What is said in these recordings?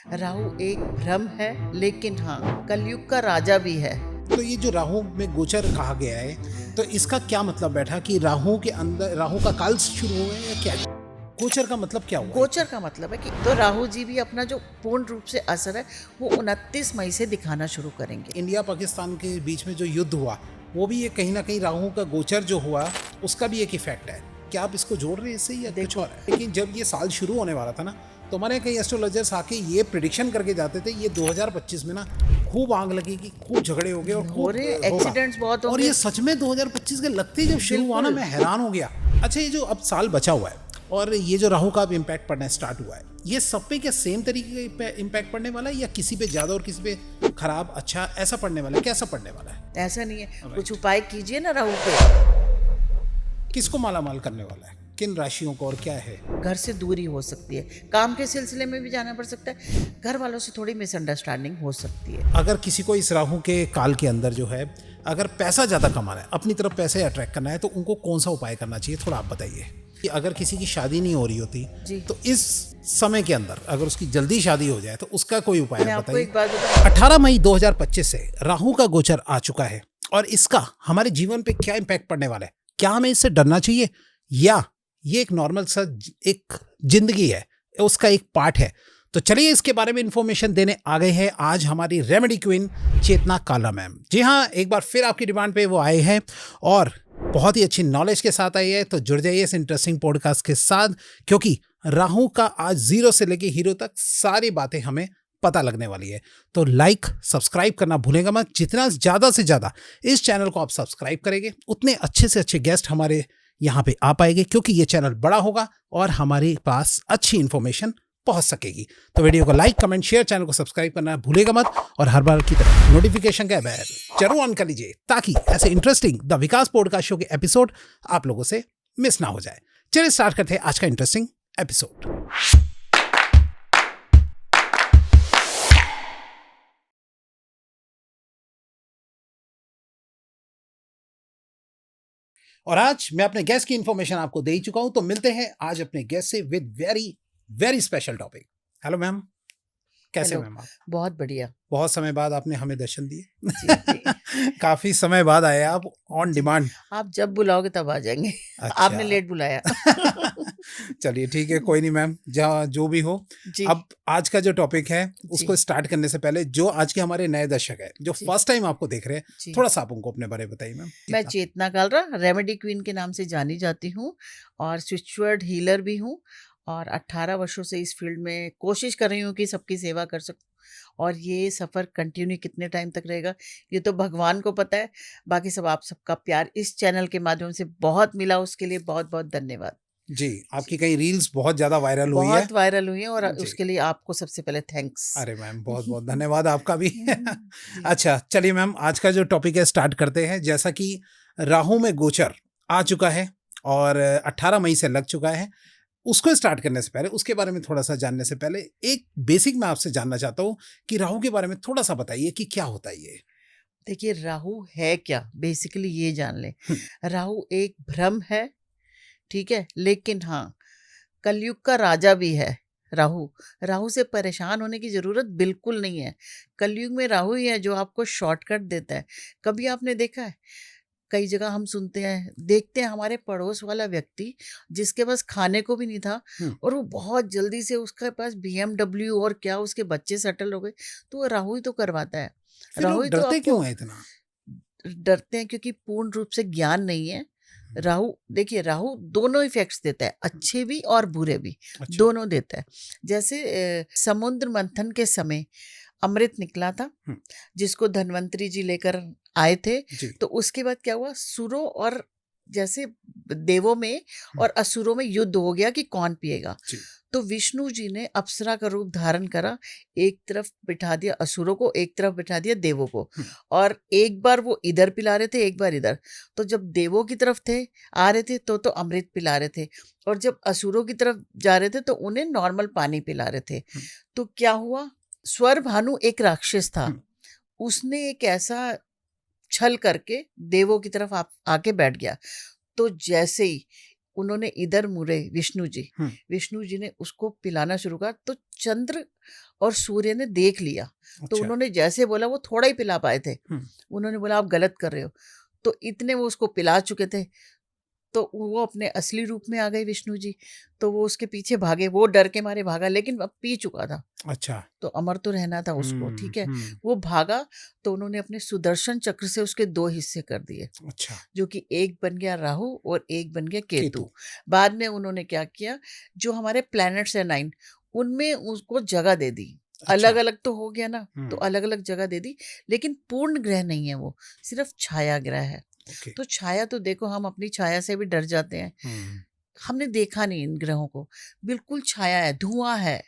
राहु एक भ्रम है, लेकिन हाँ कलयुग का राजा भी है। तो ये जो राहु में गोचर कहा गया है, तो इसका क्या मतलब बैठा कि राहु के अंदर राहु का काल शुरू हुआ है या क्या है? गोचर का मतलब क्या हुआ? गोचर का मतलब है कि तो राहु जी भी अपना जो पूर्ण रूप से असर है वो 29 मई से दिखाना शुरू करेंगे। इंडिया पाकिस्तान के बीच में जो युद्ध हुआ वो भी ये कहीं ना कहीं राहु का गोचर जो हुआ उसका भी एक इफेक्ट है। क्या आप इसको जोड़ रहे हैं इससे या कुछ और है? लेकिन जब ये साल शुरू होने वाला था ना, तो हमारे कई एस्ट्रोलॉजर्स आके ये प्रिडिक्शन करके जाते थे ये 2025 में ना खूब आग लगेगी, खूब झगड़े हो गए और हो खूब रहे होगा। एक्सीडेंट्स बहुत और होंगे। ये सच में 2025 के लगते ही जब शुरू हुआ ना, मैं हैरान हो गया। अच्छा, ये जो अब साल बचा हुआ है और ये जो राहु का अब इम्पैक्ट पड़ना स्टार्ट हुआ है, ये सब पे क्या सेम तरीके का इम्पैक्ट पड़ने वाला है या किसी पे ज्यादा और किसी पे खराब अच्छा ऐसा पड़ने वाला है? कैसा पड़ने वाला है? ऐसा नहीं है, कुछ उपाय कीजिए ना राहु पे। किसको मालामाल करने वाला है, किन राशियों को, और क्या है? घर से दूरी हो सकती है, काम के सिलसिले में भी जाना पड़ सकता है, घर वालों से थोड़ी मिसअंडरस्टैंडिंग हो सकती है। अगर किसी को इस राहु के काल के अंदर जो है अगर पैसा ज्यादा कमाना है, अपनी तरफ पैसे अट्रैक्ट करना है, तो उनको कौन सा उपाय करना चाहिए, थोड़ा आप बताइए। कि अगर किसी की शादी नहीं हो रही होती जी। तो इस समय के अंदर अगर उसकी जल्दी शादी हो जाए तो उसका कोई उपाय मैं आप आपको बताइए। एक बात बताऊं, 18 मई 2025 से राहु का गोचर आ चुका है और इसका हमारे जीवन पे क्या इम्पैक्ट पड़ने वाला है? क्या हमें इससे डरना चाहिए या ये एक नॉर्मल सा एक जिंदगी है, उसका एक पार्ट है? तो चलिए इसके बारे में इंफॉर्मेशन देने आ गए हैं आज हमारी रेमेडी क्वीन चेतना काला मैम। जी हाँ, एक बार फिर आपकी डिमांड पे वो आए हैं और बहुत ही अच्छी नॉलेज के साथ आई है। तो जुड़ जाइए इस इंटरेस्टिंग पॉडकास्ट के साथ, क्योंकि राहु का आज जीरो से लेके हीरो तक सारी बातें हमें पता लगने वाली है। तो लाइक सब्सक्राइब करना भूलेगा मत। जितना ज़्यादा से ज़्यादा इस चैनल को आप सब्सक्राइब करेंगे उतने अच्छे से अच्छे गेस्ट हमारे यहाँ पे आ पाएंगे, क्योंकि ये चैनल बड़ा होगा और हमारे पास अच्छी इन्फॉर्मेशन पहुंच सकेगी। तो वीडियो को लाइक कमेंट शेयर, चैनल को सब्सक्राइब करना भूलेगा मत और हर बार की तरह नोटिफिकेशन का बेल जरूर ऑन कर लीजिए, ताकि ऐसे interesting the Vikas podcast show के एपिसोड आप लोगों से मिस ना हो जाए। चलिए स्टार्ट करते हैं आज का इंटरेस्टिंग एपिसोड। और आज मैं अपने गेस्ट की इंफॉर्मेशन आपको दे ही चुका हूं, तो मिलते हैं आज अपने गेस्ट से with very very special topic. Hello ma'am, कैसे हेलो, मैम आप? बहुत बढ़िया। बहुत समय बाद आपने हमें दर्शन जी दिए। जी। काफी समय बाद आए आप, ऑन जी, डिमांड। आप जब बुलाओगे तब आ जाएंगे। अच्छा। आपने लेट बुलाया। चलिए ठीक है, कोई नहीं मैम, जहाँ जो भी हो। जी अब आज का जो टॉपिक है जी उसको स्टार्ट करने से पहले जो आज के हमारे नए दर्शक है जो जी फर्स्ट टाइम आपको देख रहे हैं, जी। थोड़ा सा आप उनको अपने बारे में बताइए मैम। मैं कितना? चेतना कालरा रेमेडी क्वीन के नाम से जानी जाती हूँ और स्विचवर्ड हीलर भी हूँ और 18 वर्षों से इस फील्ड में कोशिश कर रही हूँ कि सबकी सेवा कर सकूँ। और ये सफ़र कंटिन्यू कितने टाइम तक रहेगा ये तो भगवान को पता है। बाकी सब आप सबका प्यार इस चैनल के माध्यम से बहुत मिला, उसके लिए बहुत बहुत धन्यवाद। जी, आपकी कई रील्स बहुत ज्यादा वायरल हुई है। बहुत वायरल हुई है और जी, उसके लिए आपको सबसे पहले थैंक्स। अरे मैम बहुत बहुत धन्यवाद आपका भी। जी अच्छा चलिए मैम, आज का जो टॉपिक है स्टार्ट करते हैं। जैसा कि राहु में गोचर आ चुका है और 18 मई से लग चुका है, उसको स्टार्ट करने से पहले उसके बारे में थोड़ा सा जानने से पहले एक बेसिक मैं आपसे जानना चाहता हूँ कि राहु के बारे में थोड़ा सा बताइए कि क्या होता है ये। देखिए, राहु है क्या, बेसिकली ये जान लें। हम्म, राहु एक भ्रम है, ठीक है, लेकिन हाँ कलयुग का राजा भी है। राहु राहु से परेशान होने की जरूरत बिल्कुल नहीं है। कलयुग में राहु ही है जो आपको शॉर्टकट देता है। कभी आपने देखा है, कई जगह हम सुनते हैं देखते हैं हमारे पड़ोस वाला व्यक्ति जिसके पास खाने को भी नहीं था हम्म। और वो बहुत जल्दी से उसके पास BMW और क्या उसके बच्चे सेटल हो गए, तो वो राहु ही तो करवाता है। फिर राहु लोग ही तो डरते आपको क्यों हैं इतना? डरते हैं क्योंकि पूर्ण रूप से ज्ञान नहीं है। राहु देखिए, राहु दोनों इफेक्ट्स देता है, अच्छे भी और बुरे भी, अच्छा। दोनों देता है। जैसे समुद्र मंथन के समय अमृत निकला था हम्म, जिसको धन्वंतरी जी लेकर आए थे। जी। तो उसके बाद क्या हुआ, सुरों और जैसे देवों में और असुरों में युद्ध हो गया कि कौन पिएगा। जी। तो विष्णु जी ने अप्सरा का रूप धारण करा, एक तरफ बिठा दिया असुरों को, एक तरफ बिठा दिया देवों को। और एक बार वो इधर पिला रहे थे, एक बार इधर। तो जब देवों की तरफ थे आ रहे थे तो अमृत पिला रहे थे, और जब असुरों की तरफ जा रहे थे तो उन्हें नॉर्मल पानी पिला रहे थे। तो क्या हुआ, स्वर भानु एक राक्षस था, उसने एक ऐसा छल करके देवों की तरफ आके बैठ गया। तो जैसे ही उन्होंने इधर मुड़े विष्णु जी ने उसको पिलाना शुरू करा, तो चंद्र और सूर्य ने देख लिया, तो अच्छा। उन्होंने जैसे बोला वो थोड़ा ही पिला पाए थे। उन्होंने बोला आप गलत कर रहे हो, तो इतने वो उसको पिला चुके थे, तो वो अपने असली रूप में आ गए विष्णु जी। तो वो उसके पीछे भागे, वो डर के मारे भागा, लेकिन अब पी चुका था, अच्छा। तो अमर तो रहना था उसको, हम्म, ठीक है। हम्म, वो भागा, तो उन्होंने अपने सुदर्शन चक्र से उसके 2 हिस्से कर दिए, अच्छा। जो कि एक बन गया राहु और एक बन गया केतु। केतु। बाद में उन्होंने क्या किया, जो हमारे प्लैनेट्स हैं 9, उनमें उसको जगह दे दी। अच्छा। अलग अलग तो हो गया ना, तो हम्म, अलग अलग जगह दे दी, लेकिन पूर्ण ग्रह नहीं है वो, सिर्फ छाया ग्रह है। ओके। तो छाया तो देखो, हम अपनी छाया से भी डर जाते हैं, हम्म, हमने देखा नहीं इन ग्रहों को, बिल्कुल छाया है, धुआं है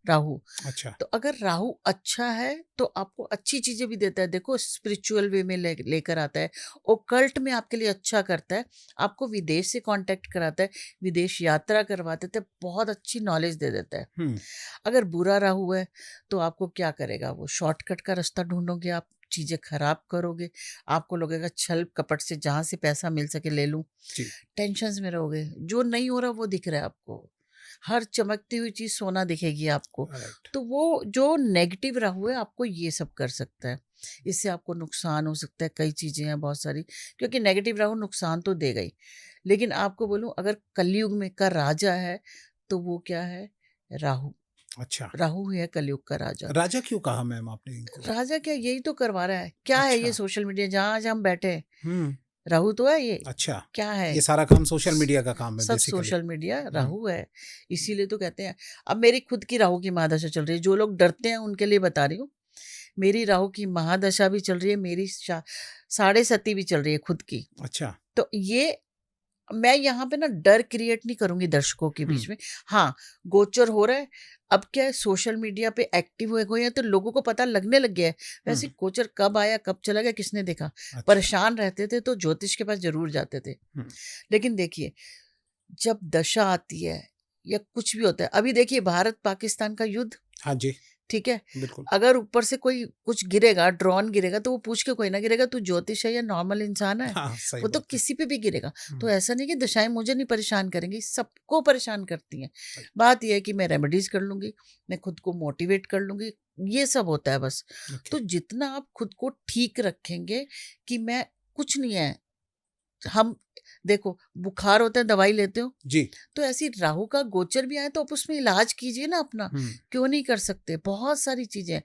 राहु। अच्छा। तो अगर राहु अच्छा है तो आपको अच्छी चीजें भी देता है, देखो स्पिरिचुअल वे में लेकर आता है, ओकल्ट में आपके लिए अच्छा करता है, आपको विदेश से कांटेक्ट कराता है, विदेश यात्रा करवा देता है, बहुत अच्छी नॉलेज दे देता है। हम्म, अगर बुरा राहु है तो आपको क्या करेगा, वो शॉर्टकट का रास्ता ढूंढोगे, आप चीजें खराब करोगे, आपको लगेगा छल कपट से जहां से पैसा मिल सके ले लूं, जी। टेंशन में रहोगे, जो नहीं हो रहा वो दिख रहा है आपको, हर चमकती हुई चीज सोना दिखेगी आपको। राइट। तो वो जो नेगेटिव राहु है आपको ये सब कर सकता है, इससे आपको नुकसान हो सकता है, कई चीजें हैं बहुत सारी, क्योंकि नेगेटिव राहु नुकसान तो देगा ही। लेकिन आपको बोलूं, अगर कलयुग में का राजा है तो वो क्या है, राहु। अच्छा। राहु ही है कलयुग का राजा। राजा क्यों कहा मैम आपने इनको? राजा क्या, यही तो करवा रहा है, क्या है अच्छा। ये सोशल मीडिया जहां आज हम बैठे हैं, हम्म। राहु तो है ये, अच्छा। क्या है, ये सारा काम सोशल मीडिया का काम है सब बेसिकली। सोशल मीडिया राहु है, इसीलिए तो कहते हैं। अब मेरी खुद की राहु की महादशा चल रही है, जो लोग डरते हैं उनके लिए बता रही हूँ, मेरी राहु की महादशा भी चल रही है, मेरी 7.5 भी चल रही है खुद की। अच्छा। तो ये मैं यहाँ पे ना डर क्रिएट नहीं करूंगी दर्शकों के बीच में। हाँ, गोचर हो रहा है, अब क्या है, सोशल मीडिया पे एक्टिव हुए हुए हैं तो लोगों को पता लगने लग गया है, वैसे गोचर कब आया कब चला गया किसने देखा। अच्छा। परेशान रहते थे तो ज्योतिष के पास जरूर जाते थे। लेकिन देखिए, जब दशा आती है या कुछ भी होता है, अभी देखिए भारत पाकिस्तान का युद्ध, हाँ जी, ठीक है, बिल्कुल। अगर ऊपर से कोई कुछ गिरेगा, ड्रोन गिरेगा, तो वो पूछ के कोई ना गिरेगा तू ज्योतिष है या नॉर्मल इंसान है, हाँ, सही वो तो बात है। किसी पे भी गिरेगा। तो ऐसा नहीं कि दशाएं मुझे नहीं परेशान करेंगी, सबको परेशान करती हैं। Right. बात यह है कि मैं रेमेडीज कर लूंगी, मैं खुद को मोटिवेट कर लूंगी, ये सब होता है बस। Okay. तो जितना आप खुद को ठीक रखेंगे कि मैं कुछ नहीं है, हम देखो बुखार होता है दवाई लेते हो, जी। तो ऐसी राहु का गोचर भी आए तो आप उसमें इलाज कीजिए ना अपना, क्यों नहीं कर सकते। बहुत सारी चीजें,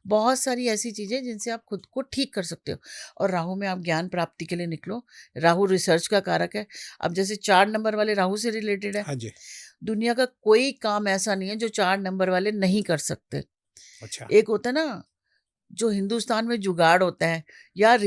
बहुत सारी ऐसी चीजें जिनसे आप खुद को ठीक कर सकते हो। और राहु में आप ज्ञान प्राप्ति के लिए निकलो, राहु रिसर्च का कारक है। अब जैसे 4 नंबर वाले राहु से रिलेटेड है, हाँ जी। दुनिया का कोई काम ऐसा नहीं है जो 4 नंबर वाले नहीं कर सकते। अच्छा। एक होता है ना, जो हिंदुस्तान में जुगाड़ होता है, या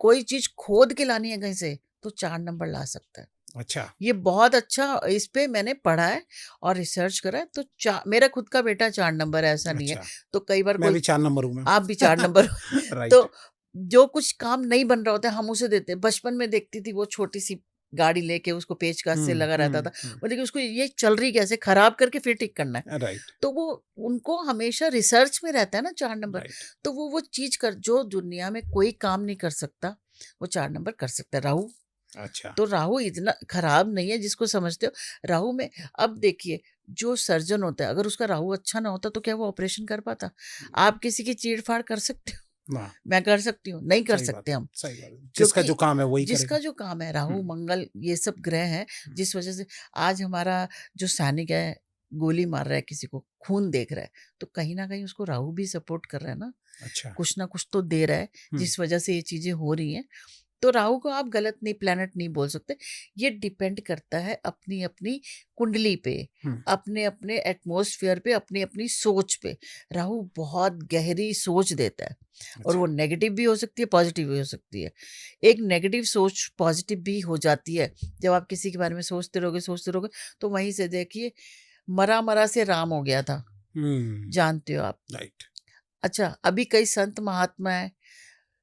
कोई चीज खोद के लानी है कहीं से, तो 4 नंबर ला सकता है। अच्छा। ये बहुत अच्छा, इस पे मैंने पढ़ा है और रिसर्च करा है। तो मेरा खुद का बेटा 4 नंबर है, ऐसा नहीं है। अच्छा। तो कई बार मैं कोई, भी 4 नंबर हूँ मैम। आप भी 4 नंबर राइट। तो जो कुछ काम नहीं बन रहा होता है हम उसे देते हैं। बचपन में देखती थी वो छोटी सी गाड़ी लेके उसको पेचकस से लगा रहता था, बोले कि उसको ये चल रही कैसे, खराब करके फिर ठीक करना है। राइट। तो वो उनको हमेशा रिसर्च में रहता है ना 4 नंबर। राइट। तो वो चीज कर, जो दुनिया में कोई काम नहीं कर सकता वो 4 नंबर कर सकता है, राहु। अच्छा। तो राहु इतना खराब नहीं है जिसको समझते हो। राहु में, अब देखिए, जो सर्जन होता है अगर उसका राहु अच्छा ना होता तो क्या वो ऑपरेशन कर पाता? आप किसी की चीड़-फाड़ कर सकते हो? ना। मैं कर सकती हूँ, नहीं कर सही बात सकते है, हम। सही बात है। जिसका क्योंकि जो काम है वही जिसका करेगा। जो काम है, राहु हम्म, मंगल ये सब ग्रह हैं, जिस वजह से आज हमारा जो सैनिक है गोली मार रहा है किसी को, खून देख रहा है, तो कहीं ना कहीं उसको राहु भी सपोर्ट कर रहा है ना, अच्छा। कुछ ना कुछ तो दे रहा है जिस वजह से ये चीजें हो रही हैं। तो राहु को आप गलत नहीं, प्लेनेट नहीं बोल सकते। ये डिपेंड करता है अपनी अपनी कुंडली पे, अपने अपने एटमॉस्फेयर पे, अपनी अपनी सोच पे। राहु बहुत गहरी सोच देता है, और वो नेगेटिव भी हो सकती है, पॉजिटिव भी हो सकती है। एक नेगेटिव सोच पॉजिटिव भी हो जाती है जब आप किसी के बारे में सोचते रहोगे, तो वहीं से देखिए, मरा मरा से राम हो गया था, जानते हो आप। राइट। अच्छा, अभी कई संत महात्मा है,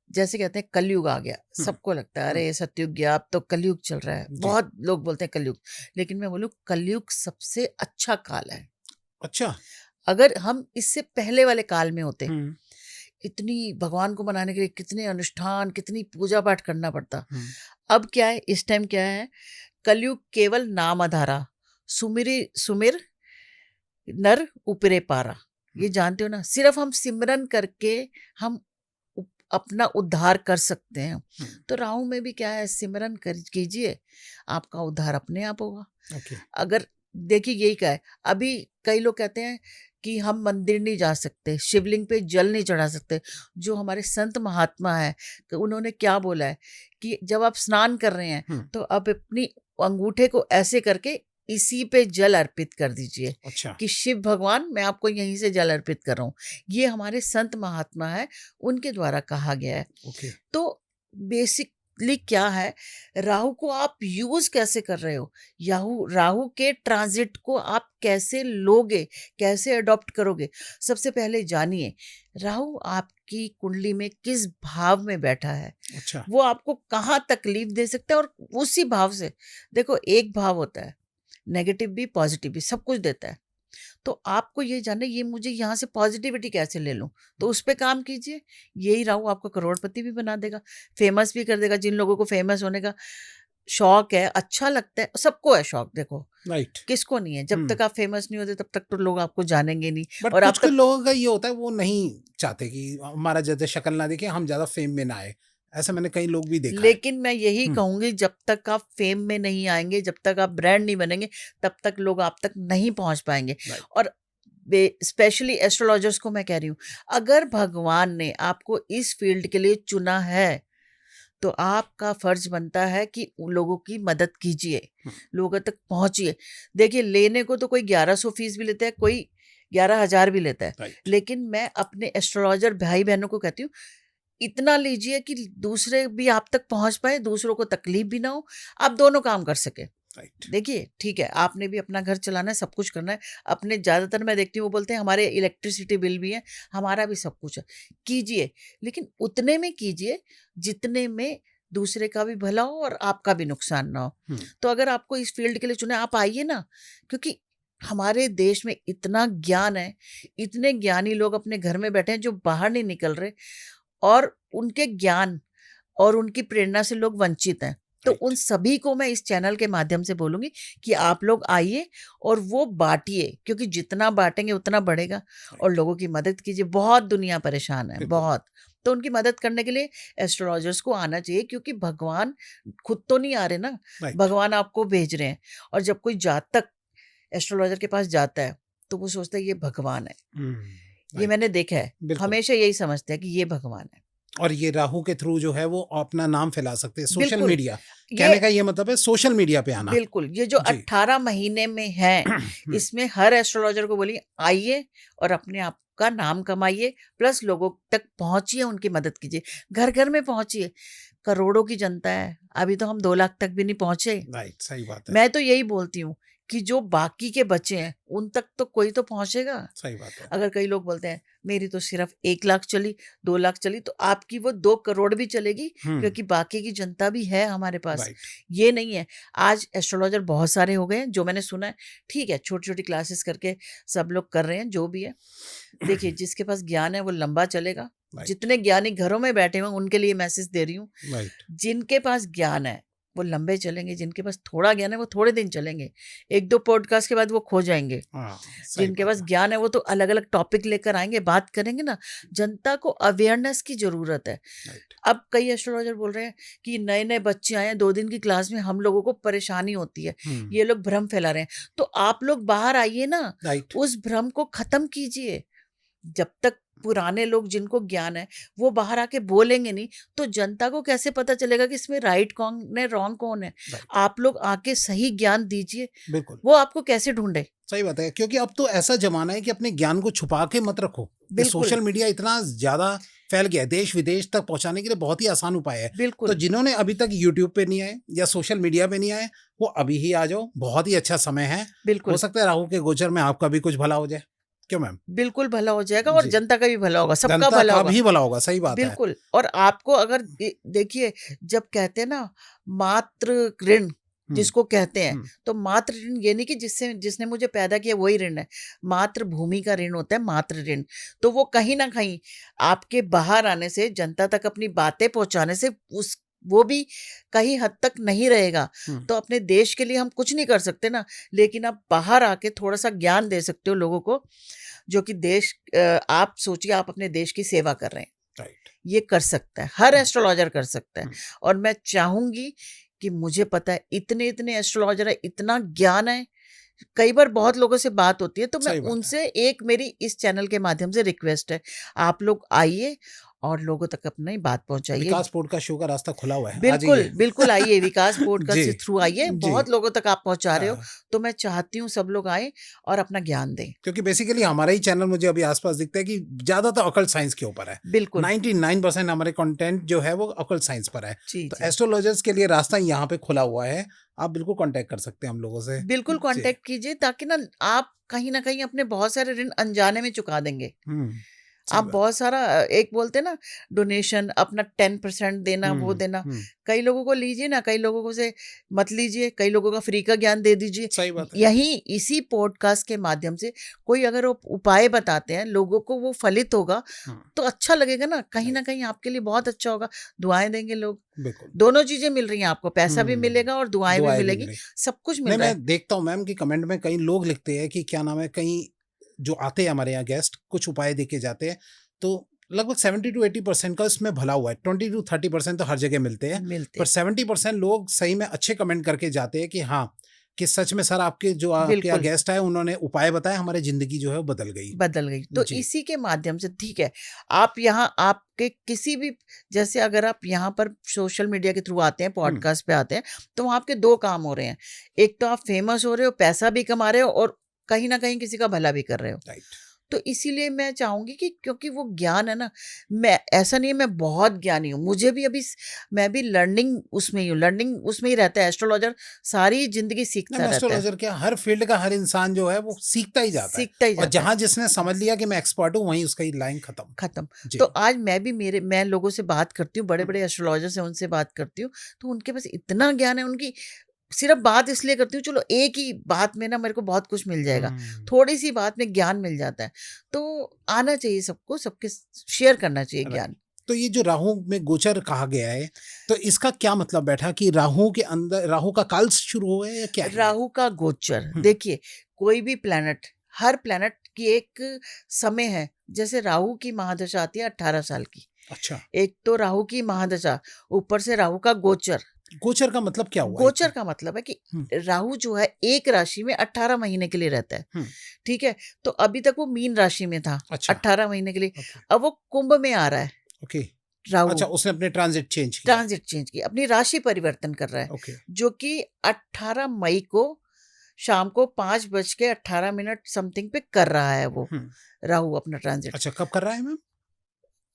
जैसे कहते हैं कलयुग आ गया, सबको लगता है अरे सतयुग गया, अब तो कलयुग चल रहा है, बहुत लोग बोलते हैं कलयुग। लेकिन मैं बोलूं, कलयुग सबसे अच्छा काल है। अच्छा। अगर हम इससे पहले वाले काल में होते, इतनी भगवान को मनाने के लिए कितने अनुष्ठान, कितनी पूजा पाठ करना पड़ता। अब क्या है, इस टाइम क्या है, कलयुग केवल नाम आधारा, सुमिर नर उपरे पारा। ये जानते हो ना, सिर्फ हम सिमरन करके हम अपना उद्धार कर सकते हैं। तो राहु में भी क्या है, सिमरन कर कीजिए, आपका उद्धार अपने आप होगा। ओके। अगर देखिए यही का है, अभी कई लोग कहते हैं कि हम मंदिर नहीं जा सकते, शिवलिंग पे जल नहीं चढ़ा सकते। जो हमारे संत महात्मा है, कि उन्होंने क्या बोला है कि जब आप स्नान कर रहे हैं तो आप अपनी अंगूठे को ऐसे करके इसी पे जल अर्पित कर दीजिए अच्छा। कि शिव भगवान, मैं आपको यहीं से जल अर्पित कर रहा हूँ। ये हमारे संत महात्मा है, उनके द्वारा कहा गया है। ओके। तो बेसिकली क्या है, राहु को आप यूज कैसे कर रहे हो, राहु के ट्रांजिट को आप कैसे लोगे, कैसे अडॉप्ट करोगे। सबसे पहले जानिए राहु आपकी कुंडली में किस भाव में बैठा है, अच्छा। वो आपको कहाँ तकलीफ दे सकता है, और उसी भाव से देखो, एक भाव होता है नेगेटिव भी पॉजिटिव भी, सब कुछ देता है। तो आपको ये जानना है, ये मुझे यहाँ से पॉजिटिविटी कैसे ले लूं, तो उस पे काम कीजिए। यही राहु आपको करोड़पति भी बना देगा, फेमस भी कर देगा। जिन लोगों को फेमस होने का शौक है, अच्छा लगता है, सबको है शौक, देखो राइट। किसको नहीं है। जब तक आप फेमस नहीं होते तब तक तो लोग आपको जानेंगे नहीं। बट और कुछ आप कुछ तक, लोगों का ये होता है, वो नहीं चाहते कि हमारा ज्यादा शक्ल ना दिखे, हम ज्यादा फेम में ना आए। ऐसा मैंने कई लोग भी देखा है। लेकिन मैं यही कहूंगी, जब तक आप फेम में नहीं आएंगे, जब तक आप ब्रांड नहीं बनेंगे, तब तक लोग आप तक नहीं पहुंच पाएंगे। Right. और स्पेशली एस्ट्रोलॉजर्स को मैं कह रही हूँ, अगर भगवान ने आपको इस फील्ड के लिए चुना है, तो आपका फर्ज बनता है कि उन लोगों की मदद कीजिए, लोगों तक पहुंचिए। देखिए, लेने को तो कोई 1100 फीस भी लेता है, कोई 11,000 भी लेता है। Right. लेकिन मैं अपने एस्ट्रोलॉजर भाई बहनों को कहती हूँ, इतना लीजिए कि दूसरे भी आप तक पहुंच पाए, दूसरों को तकलीफ भी ना हो, आप दोनों काम कर सके। Right. देखिए, ठीक है, आपने भी अपना घर चलाना है, सब कुछ करना है। अपने ज्यादातर मैं देखती हूँ, वो बोलते हैं हमारे इलेक्ट्रिसिटी बिल भी है, हमारा भी सब कुछ है। कीजिए, लेकिन उतने में कीजिए जितने में दूसरे का भी भला हो और आपका भी नुकसान ना हो। तो अगर आपको इस फील्ड के लिए चुने, आप आइए ना, क्योंकि हमारे देश में इतना ज्ञान है, इतने ज्ञानी लोग अपने घर में बैठे हैं जो बाहर नहीं निकल रहे, और उनके ज्ञान और उनकी प्रेरणा से लोग वंचित हैं। तो उन सभी को मैं इस चैनल के माध्यम से बोलूंगी कि आप लोग आइए और वो बांटिए, क्योंकि जितना बांटेंगे उतना बढ़ेगा। और लोगों की मदद कीजिए, बहुत दुनिया परेशान है, बहुत। तो उनकी मदद करने के लिए एस्ट्रोलॉजर्स को आना चाहिए, क्योंकि भगवान खुद तो नहीं आ रहे ना, भगवान आपको भेज रहे हैं। और जब कोई जातक एस्ट्रोलॉजर के पास जाता है तो वो सोचता है ये भगवान है। ये मैंने देखा है, हमेशा यही समझते हैं कि ये भगवान है। और ये राहु के थ्रू जो है वो अपना नाम फैला सकते हैं। सोशल बिल्कुल। मीडिया कहने का ये मतलब है, सोशल मीडिया पे आना। बिल्कुल, ये जो जी। 18 महीने में है, इसमें हर एस्ट्रोलॉजर को बोलिए आइए और अपने आप का नाम कमाइए, प्लस लोगों तक पहुंचिए, उनकी मदद कीजिए, घर घर में पहुंचिए। करोड़ों की जनता है, अभी तो हम 2 लाख तक भी नहीं पहुंचे। राइट, सही बात है। मैं तो यही बोलती हूँ कि जो बाकी के बच्चे हैं उन तक तो कोई तो पहुंचेगा। सही बात है। अगर कई लोग बोलते हैं मेरी तो सिर्फ 1 लाख चली, 2 लाख चली, तो आपकी वो 2 करोड़ भी चलेगी, क्योंकि बाकी की जनता भी है हमारे पास। ये नहीं है, आज एस्ट्रोलॉजर बहुत सारे हो गए हैं, जो मैंने सुना है। ठीक है, छोटी छोटी क्लासेस करके सब लोग कर रहे हैं, जो भी है। देखिए, जिसके पास ज्ञान है वो लंबा चलेगा। जितने ज्ञानी घरों में बैठे हुए उनके लिए मैसेज दे रही हूँ। जिनके पास ज्ञान है वो लंबे चलेंगे, जिनके पास थोड़ा ज्ञान है वो थोड़े दिन चलेंगे, 1-2 पॉडकास्ट के बाद वो खो जाएंगे। जिनके पास ज्ञान है वो तो अलग अलग टॉपिक लेकर आएंगे, बात करेंगे ना। जनता को अवेयरनेस की जरूरत है। अब कई एस्ट्रोलॉजर बोल रहे हैं कि नए नए बच्चे आए हैं, 2 दिन की क्लास में हम लोगों को परेशानी होती है, ये लोग भ्रम फैला रहे हैं। तो आप लोग बाहर आइए ना, उस भ्रम को खत्म कीजिए। जब तक पुराने लोग जिनको ज्ञान है वो बाहर आके बोलेंगे नहीं, तो जनता को कैसे पता चलेगा कि इसमें राइट कौन है, रॉन्ग कौन है। आप लोग आके सही ज्ञान दीजिए, बिल्कुल। वो आपको कैसे ढूंढे। सही बात है, क्योंकि अब तो ऐसा जमाना है कि अपने ज्ञान को छुपा के मत रखो। सोशल मीडिया इतना ज्यादा फैल गया है, देश विदेश तक पहुंचाने के लिए बहुत ही आसान उपाय है। तो जिन्होंने अभी तक यूट्यूब पे नहीं आए या सोशल मीडिया पे नहीं आए, वो अभी ही आ जाओ, बहुत ही अच्छा समय है। हो सकता है राहु के गोचर में आपका भी कुछ भला हो जाए। क्यों मैम? बिल्कुल भला हो जाएगा, और जनता का भी भला होगा, सबका भला होगा, भी भला होगा। सही बात है, बिल्कुल। और आपको अगर देखिए, जब कहते हैं ना मातृ ऋण जिसको कहते हैं, तो मातृ ऋण ये नहीं कि जिसने मुझे पैदा किया वही ऋण है। मातृभूमि का ऋण होता है मातृ ऋण। तो वो कहीं ना कहीं आपके बाहर आने से, जनता तक अपनी बातें पहुंचाने से, उस वो भी कहीं हद तक नहीं रहेगा, हम्म, तो अपने देश के लिए हम कुछ नहीं कर सकते ना, लेकिन आप बाहर आके थोड़ा सा ज्ञान दे सकते हो लोगों को, जो कि आप सोचिए आप अपने देश की सेवा कर रहे हैं, राइट। ये कर सकता है, हर हम्म, एस्ट्रोलॉजर कर सकता है। हम्म, और मैं चाहूंगी कि मुझे पता है इतने इतने एस्ट्रोलॉजर है, इतना ज्ञान है, कई बार बहुत लोगों से बात होती है, तो मैं सही बात है। उनसे एक मेरी इस चैनल के माध्यम से रिक्वेस्ट है, आप लोग आइए और लोगों तक अपनी बात पहुंचाइए। विकास पॉडकास्ट शो का रास्ता खुला हुआ है, आ बिल्कुल जाइए। बिल्कुल आइए, विकास पॉडकास्ट जी, के थ्रू आइए, जी। बहुत लोगों तक आप पहुंचा रहे हो, हाँ, तो मैं चाहती हूँ सब लोग आए और अपना ज्ञान दें। क्योंकि बेसिकली हमारा ही चैनल मुझे अभी आसपास दिखता है कि ज्यादातर ऑकल्ट साइंस के ऊपर है। बिल्कुल 99% हमारे कंटेंट जो है वो ऑकल्ट साइंस पर है। जी तो जी, एस्ट्रोलॉजर्स के लिए रास्ता यहाँ पे खुला हुआ है, आप बिल्कुल कांटेक्ट कर सकते हैं हम लोगों से। बिल्कुल जी। कांटेक्ट कीजिए, ताकि आप कहीं ना कहीं अपने बहुत सारे ऋण अनजाने में चुका देंगे। सही आप बात। बहुत सारा एक बोलते हैं ना, डोनेशन अपना 10% देना, वो देना, हम्म, कई लोगों को लीजिए ना, कई लोगों को से मत लीजिए, कई लोगों का फ्री का ज्ञान दे दीजिए। सही बात है। यही इसी पॉडकास्ट के माध्यम से कोई अगर वो उपाय बताते हैं लोगों को, वो फलित होगा हम्म, तो अच्छा लगेगा ना, कहीं ना राइट, कहीं आपके लिए बहुत अच्छा होगा, दुआएं देंगे लोग। बिल्कुल। दोनों चीजें मिल रही हैं आपको, पैसा भी हम्म, मिलेगा और दुआएं भी दुआएं भी मिलेगी, मिले। सब कुछ मिल नहीं, रहा है। मैं देखता हूँ मैम कि कमेंट में कई लोग लिखते हैं कि क्या नाम है, कई जो आते हैं हमारे यहाँ गेस्ट कुछ उपाय देके जाते हैं, तो लगभग 70 to 80% का इसमें भला हुआ है। 20 to 30% तो हर जगह मिलते हैं, मिलते पर हैं 70% लोग सही में अच्छे कमेंट करके जाते हैं कि हाँ, कि सच में सर आपके जो आपके यहाँ बिल्कुल गेस्ट आए उन्होंने उपाय बताए, हमारी जिंदगी जो है वो बदल गई। बदल गई। तो जी। इसी के माध्यम से ठीक है, आप यहाँ आपके किसी भी, जैसे अगर आप यहाँ पर सोशल मीडिया के थ्रू आते हैं, हम्म, पॉडकास्ट पे आते हैं, तो वहाँ आपके दो काम हो रहे हैं, एक तो आप फेमस हो रहे हो, पैसा भी कमा रहे हो, और कहीं ना कहीं किसी का भला भी कर रहे हो। राइट। तो इसीलिए मैं चाहूंगी कि क्योंकि वो ज्ञान है ना, मैं ऐसा नहीं है मैं बहुत ज्ञानी हूँ, मुझे भी अभी मैं भी लर्निंग उसमें ही हूँ, लर्निंग उसमें ही रहता है, एस्ट्रोलॉजर सारी जिंदगी नहीं, सीखता रहता है, एस्ट्रोलॉजर क्या, हर फील्ड का हर इंसान जो है वो सीखता ही जाता है, सीखता ही और जाता है। जहां जिसने समझ लिया कि मैं एक्सपर्ट हूँ वहीं उसका ही लाइन खत्म। खत्म। जी। तो आज मैं लोगों से बात करती हूँ, बड़े हम्म, बड़े एस्ट्रोलॉजर से, उनसे बात करती हूँ, तो उनके पास इतना ज्ञान है, उनकी सिर्फ बात इसलिए करती हूँ, चलो एक ही बात में ना मेरे को बहुत कुछ मिल जाएगा, हम्म, थोड़ी सी बात में ज्ञान मिल जाता है। तो आना चाहिए सबको, सबके शेयर करना चाहिए राइट। ज्ञान। तो ये जो राहु में गोचर कहा गया है, तो इसका क्या मतलब बैठा कि राहु के अंदर राहु का काल शुरू हुआ है या क्या है ये? राहु का गोचर हम्म, देखिए, कोई भी प्लैनेट, हर प्लैनेट की एक समय है, जैसे राहु की महादशा आती है 18 साल की, अच्छा। एक तो राहु की महादशा, ऊपर से राहु का गोचर। गोचर का मतलब क्या हुआ एक? गोचर का मतलब है कि हम्म, राहु जो है एक राशि में 18 महीने के लिए रहता है, हम्म, ठीक है। तो अभी तक वो मीन राशि में था अच्छा। 18 महीने के लिए, ओके, अब वो कुंभ में आ रहा है। ओके। राहु अच्छा, उसने अपने ट्रांजिट चेंज किया। ट्रांजिट चेंज की, अपनी राशि परिवर्तन कर रहा है, ओके। जो कि 18 मई को शाम को 5:18 समथिंग पे कर रहा है वो, हम्म, राहु अपना ट्रांजिट अच्छा, कब कर रहा है मैम?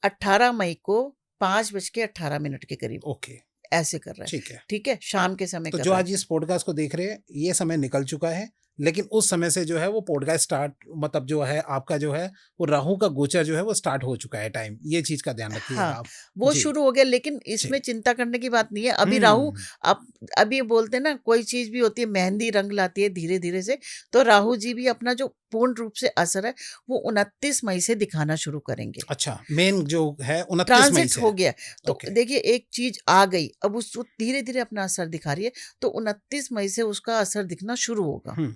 18 मई को 5:18 के करीब ओके, ऐसे कर रहा है, ठीक है। ठीक है, शाम के समय तो कर जो रहा है। आज इस पॉडकास्ट को देख रहे हैं ये समय निकल चुका है, लेकिन उस समय से जो है वो पॉडकास्ट स्टार्ट, मतलब जो है आपका जो है वो राहु का गोचर जो है वो स्टार्ट हो चुका है टाइम, ये चीज का ध्यान रखिएगा हाँ, आप। वो जी। शुरू हो गया, लेकिन जी। इसमें चिंता करने की बात नहीं है, अभी राहु, हम्म, अब अभी बोलते हैं ना कोई चीज भी होती है मेहंदी रंग लाती है धीरे धीरे से, तो राहु जी भी अपना जो पूर्ण रूप से असर है वो 29 मई से दिखाना शुरू करेंगे। अच्छा, मेन जो है 29 मई ट्रांजिट से हो है। गया, तो ओके। देखिए एक चीज आ गई, अब उस धीरे धीरे अपना असर दिखा रही है, तो 29 मई से उसका असर दिखना शुरू होगा, हम्म,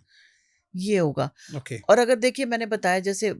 ये होगा। ओके। और अगर देखिए मैंने बताया जैसे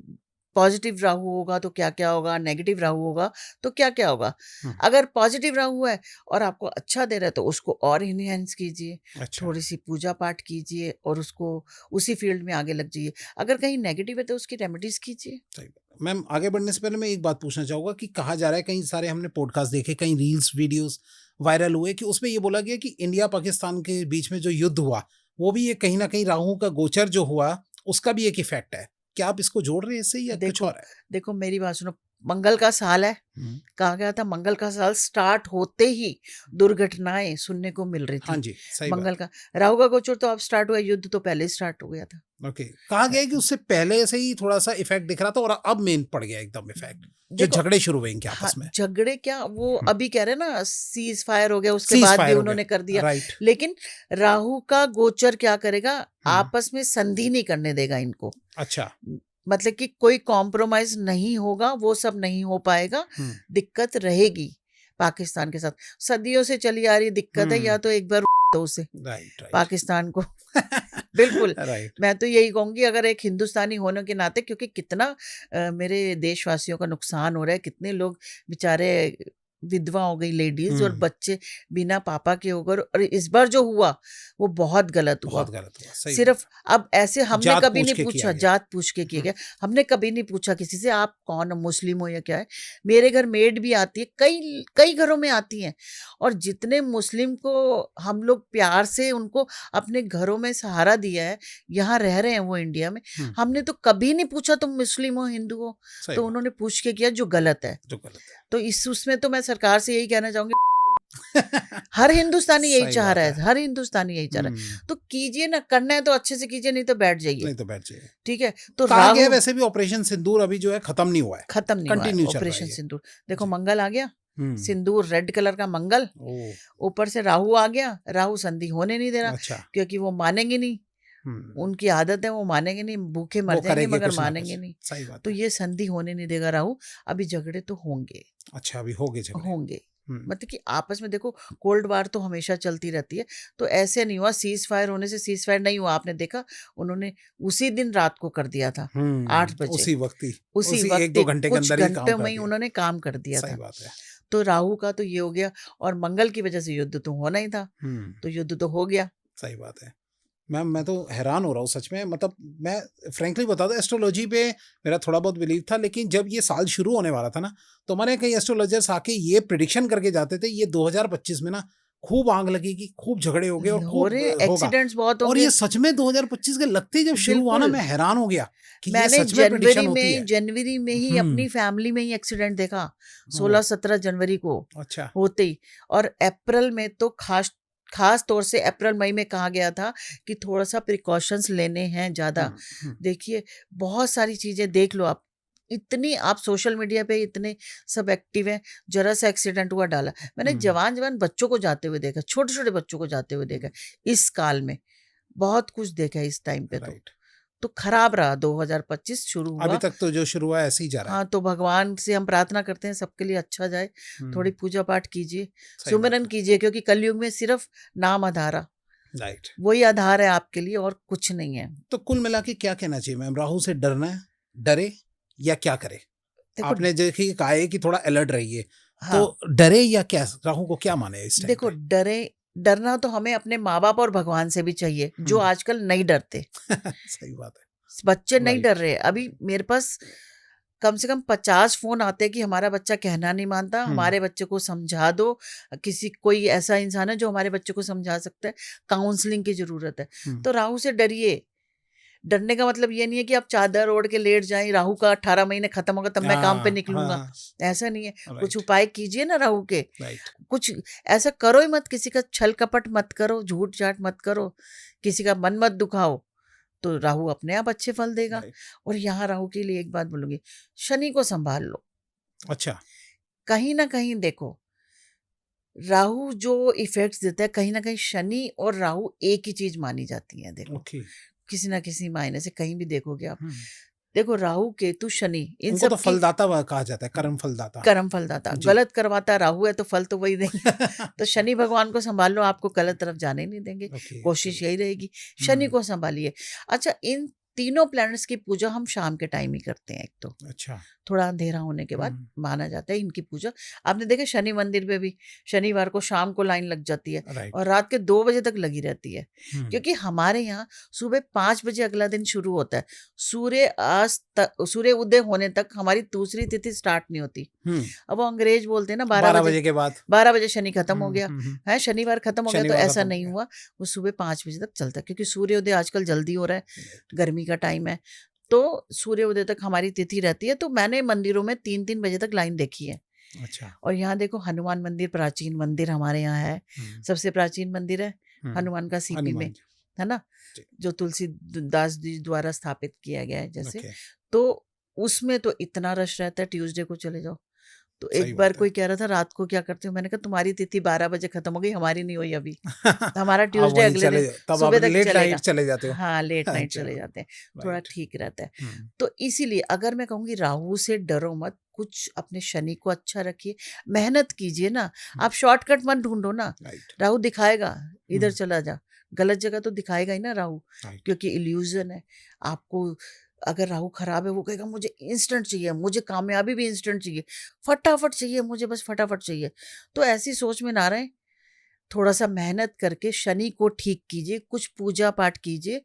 पॉजिटिव राहु होगा तो क्या क्या होगा, नेगेटिव राहु होगा तो क्या क्या होगा। हम्म, अगर पॉजिटिव राहु है और आपको अच्छा दे रहा है तो उसको और इनहेंस कीजिए, अच्छा, थोड़ी सी पूजा पाठ कीजिए और उसको उसी फील्ड में आगे लग जाइए। अगर कहीं नेगेटिव है तो उसकी रेमेडीज कीजिए। सही बात। मैम, आगे बढ़ने से पहले मैं एक बात पूछना चाहूंगा कि कहा जा रहा है, कई सारे हमने पॉडकास्ट देखे, कई रील्स वीडियोस वायरल हुए कि उसमें ये बोला गया कि इंडिया पाकिस्तान के बीच में जो युद्ध हुआ वो भी ये कहीं ना कहीं राहु का गोचर जो हुआ उसका भी एक इफेक्ट है। क्या आप इसको जोड़ रहे हैं इससे या कुछ देखो और है? देखो मेरी बात सुनो, मंगल का साल है, हम्म, कहा गया था मंगल का साल स्टार्ट होते ही दुर्घटनाएं सुनने को मिल रही हाँ थी। जी, सही बात। मंगल का, राहु का गोचर तो अब स्टार्ट हुआ, युद्ध तो पहले ही स्टार्ट हो गया था। ओके, कहा गया है कि उससे पहले से ही थोड़ा सा इफेक्ट दिख रहा था और अब मेन पड़ गया एकदम इफेक्ट, जो देखो, झगड़े शुरू हुए इनके हाँ आपस में। झगड़े क्या, वो अभी कह रहे हैं ना सीज फायर हो गया, उसके सीज बाद भी फायर हो उन्होंने कर गया, दिया। राइट। लेकिन राहु का गोचर क्या करेगा, हम्म, आपस में संधि नहीं करने देगा इनको, अच्छा। मतलब कि कोई कॉम्प्रोमाइज नहीं होगा, वो सब नहीं हो पाएगा, हम्म, दिक्कत रहेगी। पाकिस्तान के साथ सदियों से चली आ रही दिक्कत है, या तो एक बार दो से राइट राइट पाकिस्तान को बिल्कुल। राइट मैं तो यही कहूंगी, अगर एक हिंदुस्तानी होने के नाते, क्योंकि कितना मेरे देशवासियों का नुकसान हो रहा है, कितने लोग बेचारे विधवा हो गई लेडीज और बच्चे बिना पापा के हो गए, और इस बार जो हुआ वो बहुत गलत हुआ। बहुत गलत हुआ, सही सिर्फ अब ऐसे हमने जात कभी पूछ नहीं के पूछा, किया गया। जात पूछ के किया गया। हमने कभी नहीं पूछा किसी से आप कौन हो, मुस्लिम हो या क्या है। मेरे घर मेड भी आती है, कई कई घरों में आती है, और जितने मुस्लिम को हम लोग प्यार से उनको अपने घरों में सहारा दिया है, यहाँ रह रहे हैं वो इंडिया में, हमने तो कभी नहीं पूछा तुम मुस्लिम हो हिंदू हो, सही तो बात, उन्होंने पूछ के किया, जो गलत है। जो गलत है। तो इस उसमें तो मैं सरकार से यही कहना चाहूंगी, हर हिंदुस्तानी यही सही चाह बात रहा है। है, हर हिंदुस्तानी यही चाह रहा है। तो कीजिए ना, करना है तो अच्छे से कीजिए, नहीं तो बैठ जाइए, नहीं तो बैठ जाइए। ठीक है। तो कहा गया है राहु वैसे भी ऑपरेशन सिंदूर अभी जो है खत्म नहीं हुआ है, खत्म नहीं हुआ है, कंटिन्यू चल रहा है ऑपरेशन ये। सिंदूर। देखो जी। मंगल आ गया, सिंदूर रेड कलर का मंगल, ओह, ऊपर से राहु आ गया, राहु संधि होने नहीं दे रहा, अच्छा। क्योंकि वो मानेंगे नहीं, उनकी आदत है, वो मानेंगे नहीं, भूखे मर वो जाएंगे करेंगे मगर कुछ ना मानेंगे कुछ, नहीं। सही बात तो है। ये संधि होने नहीं देगा राहु। अभी झगड़े तो होंगे, अच्छा, अभी हो गए झगड़े। होंगे, मतलब कि आपस में देखो, कोल्ड वार तो हमेशा चलती रहती है, तो ऐसे नहीं हुआ सीज फायर होने से, सीज फायर नहीं हुआ। आपने देखा उन्होंने उसी दिन रात को कर दिया था 8 बजे, उसी वक्त ही, उसी उसी वक्त 1-2 घंटे के कुछ अंदर ही काम घंटे कर में ही दिया। उन्होंने काम कर दिया सही था। बात है। तो राहु का तो ये हो गया, और मंगल की वजह से युद्ध तो होना ही था, तो युद्ध तो हो गया। सही बात है। मैम मैं तो हैरान हो रहा हूँ सच में, मतलब मैं फ्रैंकली बता दूं, एस्ट्रोलॉजी पे मेरा थोड़ा बहुत बिलीव था, लेकिन जब ये साल शुरू होने वाला था ना, तो हमारे कई एस्ट्रोलॉजर्स आके ये प्रिडिक्शन करके जाते थे, ये 2025 में ना खूब आग लगेगी, खूब झगड़े हो गए और हो खूब रहे होगा। एक्सीडेंट्स बहुत और होंगे। ये सच में 2025 के लगते ही जब शुरू हुआ ना, बिल्कुल, मैं हैरान हो गया कि ये मैंने सच में प्रिडिक्शन होती है। जनवरी में ही अपनी फैमिली में ही एक्सीडेंट देखा, 16-17 जनवरी को अच्छा। होते ही। और अप्रैल में तो खास तौर से अप्रैल मई में कहा गया था कि थोड़ा सा प्रिकॉशंस लेने हैं ज्यादा। देखिए बहुत सारी चीजें देख लो आप, इतनी आप सोशल मीडिया पे इतने सब एक्टिव हैं, जरा सा एक्सीडेंट हुआ डाला। मैंने जवान जवान बच्चों को जाते हुए देखा, छोटे छोटे बच्चों को जाते हुए देखा, इस काल में बहुत कुछ देखा है इस टाइम पे। तो खराब रहा 2025 शुरू हुआ अभी तक तो जो शुरू हुआ ऐसे ही जा रहा है। हाँ, तो भगवान से हम प्रार्थना करते हैं सबके लिए अच्छा जाए। थोड़ी पूजा पाठ कीजिए, सुमिरन कीजिए, क्योंकि कलयुग में सिर्फ नाम आधारा, राइट, वही आधार है आपके लिए, और कुछ नहीं है। तो कुल मिला के क्या कहना चाहिए मैम, राहु से डरना है, डरे या क्या करे? आपने देखिए कहा है कि थोड़ा अलर्ट रहिए, हाँ, तो डरे या क्या, राहु को क्या माने इस टाइम देखो डरना तो हमें अपने माँ बाप और भगवान से भी चाहिए, जो आजकल नहीं डरते। सही बात है, बच्चे नहीं डर रहे। अभी मेरे पास कम से कम 50 फोन आते हैं कि हमारा बच्चा कहना नहीं मानता, हमारे बच्चे को समझा दो, कोई ऐसा इंसान है जो हमारे बच्चे को समझा सकता है, काउंसलिंग की जरूरत है। तो राहु से डरिए। डरने का मतलब ये नहीं है कि आप चादर ओढ़ के लेट जाएं, राहु का 18 महीने खत्म होगा तब मैं काम पे निकलूंगा, ऐसा नहीं है। कुछ उपाय कीजिए ना राहु के, कुछ ऐसा करो ही मत, किसी का छल कपट मत करो, झूठ झाट मत करो, किसी का मन मत दुखाओ, तो राहु अपने आप अच्छे फल देगा। और यहाँ राहु के लिए एक बात बोलूंगी, शनि को संभाल लो। अच्छा, कहीं ना कहीं देखो, राहु जो इफेक्ट्स देता है, कहीं ना कहीं शनि और राहु एक ही चीज मानी जाती है। देखो किसी ना किसी मायने से कहीं भी देखोगे आप, देखो राहु केतु शनि इन सब तो फलदाता कहा जाता है, कर्म फलदाता। कर्म फलदाता, गलत करवाता राहु है तो फल तो वही देंगे। तो शनि भगवान को संभाल लो, आपको गलत तरफ जाने नहीं देंगे। कोशिश यही रहेगी, शनि को संभालिए। अच्छा, इन तीनों प्लैनेट्स की पूजा हम शाम के टाइम ही करते हैं। एक तो अच्छा, थोड़ा अंधेरा होने के बाद माना जाता है इनकी पूजा। आपने देखा शनि मंदिर पे भी शनिवार को शाम को लाइन लग जाती है और रात के 2 बजे तक लगी रहती है, क्योंकि हमारे यहाँ सुबह 5 बजे अगला दिन शुरू होता है। सूर्य उदय होने तक हमारी दूसरी तिथि स्टार्ट नहीं होती। अब वो अंग्रेज बोलते हैं ना 12 बजे के बाद, 12 बजे शनि खत्म हो गया है, शनिवार खत्म हो गया, तो ऐसा नहीं हुआ। वो सुबह 5 बजे तक चलता है, क्योंकि सूर्योदय आजकल जल्दी हो रहा है, गर्मी का टाइम है, तो सूर्योदय तक हमारी तिथि रहती है। तो मैंने मंदिरों में 3-3 बजे तक लाइन देखी है। अच्छा, और यहाँ देखो हनुमान मंदिर, प्राचीन मंदिर हमारे यहाँ है, सबसे प्राचीन मंदिर है हनुमान का, सीपी में है ना, जो तुलसीदास जी द्वारा स्थापित किया गया है जैसे। तो उसमें तो इतना रश रहता है, ट्यूसडे को चले जाओ तो सही एक बार बात है। कोई कह रहा था रात को क्या करते हो, मैंने कहा तुम्हारी तिथि 12 बजे खत्म हो गई, हमारी नहीं हुई अभी। हमारा आप ट्यूसडे वहीं अगले चले, दिन तब आप सुबह तक लेट नाइट चलेगा। चले जाते हो। हाँ, लेट नाइट अच्छा, चले जाते हैं, थोड़ा राइट। ठीक रहता है। हम्म, तो इसीलिए अगर मैं कहूँगी राहु से डरो मत, कुछ अपने शनि को अच्छा रखिए, मेहनत कीजिए ना, आप शॉर्टकट मत ढूंढो ना। राइट। राहु दिखाएगा इधर हम्म, चला जा, गलत जगह तो दिखाएगा ही ना राहु, राइट। क्योंकि इल्यूजन है आपको। अगर राहु खराब है वो कहेगा मुझे इंस्टेंट चाहिए, मुझे कामयाबी भी इंस्टेंट चाहिए, फटाफट चाहिए, मुझे बस फटाफट चाहिए। तो ऐसी सोच में ना रहें, थोड़ा सा मेहनत करके शनि को ठीक कीजिए, कुछ पूजा पाठ कीजिए,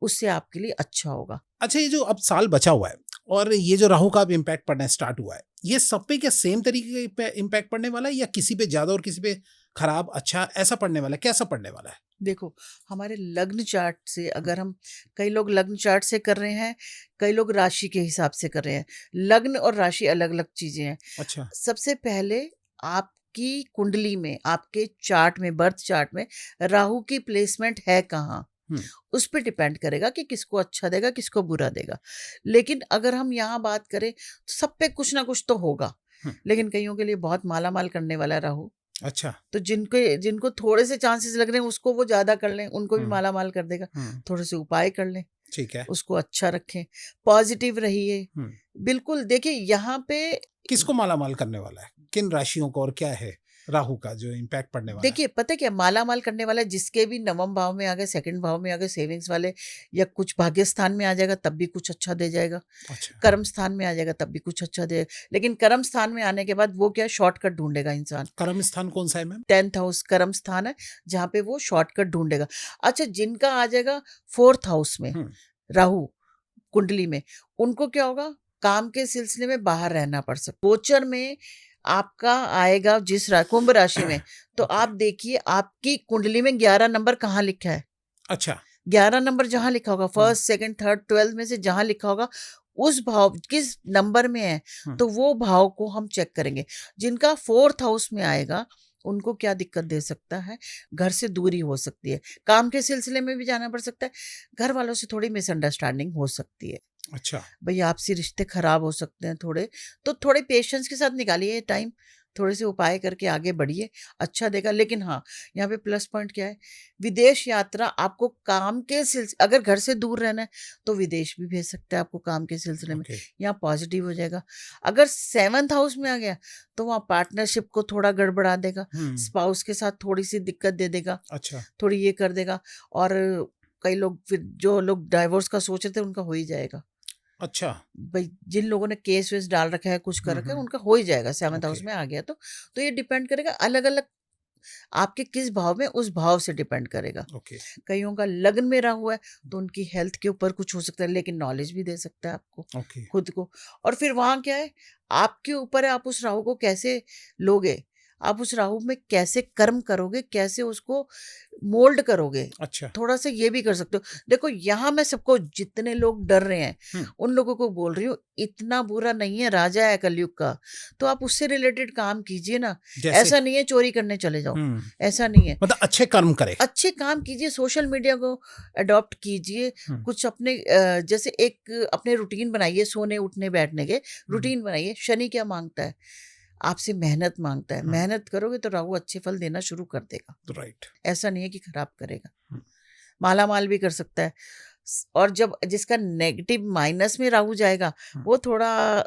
उससे आपके लिए अच्छा होगा। अच्छा, ये जो अब साल बचा हुआ है और ये जो राहु का अब इम्पैक्ट पड़ना स्टार्ट हुआ है, ये सब पे क्या सेम तरीके पे इम्पैक्ट पड़ने वाला है या किसी पे ज्यादा और किसी पे खराब, अच्छा, ऐसा पड़ने वाला है? कैसा पड़ने वाला है? देखो, हमारे लग्न चार्ट से अगर हम, कई लोग लग्न चार्ट से कर रहे हैं, कई लोग राशि के हिसाब से कर रहे हैं। लग्न और राशि अलग अलग चीजें हैं। अच्छा। सबसे पहले आपकी कुंडली में, आपके चार्ट में, बर्थ चार्ट में राहु की प्लेसमेंट है कहाँ, हम्म, उस पर डिपेंड करेगा कि किसको अच्छा देगा, किसको बुरा देगा। लेकिन अगर हम यहाँ बात करें तो सब पे कुछ ना कुछ तो होगा। हम्म, लेकिन कईयों के लिए बहुत माला माल करने वाला है राहु। अच्छा। तो जिनको जिनको थोड़े से चांसेस लग रहे हैं उसको वो ज्यादा कर लें, उनको भी हम्म, माला माल कर देगा। हम्म, थोड़े से उपाय कर लें, ठीक है। उसको अच्छा रखें, पॉजिटिव रहिए। हम्म, बिल्कुल, देखिए यहाँ पे, किसको माला माल करने वाला है, किन राशियों को, और क्या है राहु का जो इम्पैक्ट पड़ने वाला है? देखिए पता है क्या, माला माल करने वाला है जिसके भी नवम भाव में आ गए, सेकंड भाव में आ गए, सेविंग्स वाले, या कुछ भाग्य स्थान में आ जाएगा तब भी कुछ अच्छा दे जाएगा, अच्छा। कर्म स्थान में आ जाएगा तब भी कुछ अच्छा दे। लेकिन कर्म स्थान में आने के बाद वो क्या, शॉर्टकट ढूंढेगा इंसान। कर्म स्थान कौन सा है मैम? 10th हाउस कर्म स्थान है, जहाँ पे वो शॉर्टकट ढूंढेगा। अच्छा, जिनका आ जाएगा 4th हाउस में हम्म, राहु कुंडली में, उनको क्या होगा, काम के सिलसिले में बाहर रहना पड़ सकता। गोचर में आपका आएगा जिस कुंभ राशि में, तो ओके। आप देखिए आपकी कुंडली में 11 नंबर कहाँ लिखा है। अच्छा। 11 नंबर जहां लिखा होगा, फर्स्ट सेकंड थर्ड 12 में से जहां लिखा होगा, उस भाव किस नंबर में है, तो वो भाव को हम चेक करेंगे। जिनका 4th हाउस में आएगा उनको क्या दिक्कत दे सकता है, घर से दूरी हो सकती है, काम के सिलसिले में भी जाना पड़ सकता है, घर वालों से थोड़ी मिसअंडरस्टैंडिंग हो सकती है, अच्छा। भई आपसी रिश्ते खराब हो सकते हैं थोड़े। तो थोड़े पेशेंस के साथ निकालिए टाइम, थोड़े से उपाय करके आगे बढ़िए, अच्छा देगा। लेकिन हाँ, यहाँ पे प्लस पॉइंट क्या है, विदेश यात्रा आपको काम के सिलसिले, अगर घर से दूर रहना है तो विदेश भी भेज सकता है आपको काम के सिलसिले में, ओके। यहाँ पॉजिटिव हो जाएगा। अगर 7th हाउस में आ गया तो वहाँ पार्टनरशिप को थोड़ा गड़बड़ा देगा, स्पाउस के साथ थोड़ी सी दिक्कत दे देगा, अच्छा। थोड़ी ये कर देगा। और कई लोग, फिर जो लोग डाइवोर्स का सोच रहे थे उनका हो ही जाएगा। अच्छा। भाई जिन लोगों ने केस वेस डाल रखा है, कुछ कर रखा है, उनका हो ही जाएगा 7th हाउस ओके। में आ गया तो ये डिपेंड करेगा अलग अलग आपके किस भाव में, उस भाव से डिपेंड करेगा। ओके। कईयों का लग्न में रहा हुआ है तो उनकी हेल्थ के ऊपर कुछ हो सकता है, लेकिन नॉलेज भी दे सकता है आपको ओके। खुद को। और फिर वहां क्या है, आपके ऊपर है, आप उस राहु को कैसे लोगे, आप उस राहु में कैसे कर्म करोगे, कैसे उसको मोल्ड करोगे। अच्छा। थोड़ा सा ये भी कर सकते हो। देखो यहाँ मैं सबको, जितने लोग डर रहे हैं उन लोगों को बोल रही हूँ, इतना बुरा नहीं है, राजा है कलयुग का, तो आप उससे रिलेटेड काम कीजिए ना। जैसे? ऐसा नहीं है चोरी करने चले जाओ, ऐसा नहीं है। मतलब अच्छे कर्म करे। अच्छे काम कीजिए, सोशल मीडिया को अडॉप्ट कीजिए, कुछ अपने जैसे एक अपने रूटीन बनाइए, सोने उठने बैठने के रूटीन बनाइए। शनि क्या मांगता है, आपसे मेहनत मांगता है, मेहनत करोगे तो राहु अच्छे फल देना शुरू कर देगा। राइट। ऐसा नहीं है कि खराब करेगा, माला माल भी कर सकता है। और जब जिसका नेगेटिव माइनस में राहु जाएगा, वो थोड़ा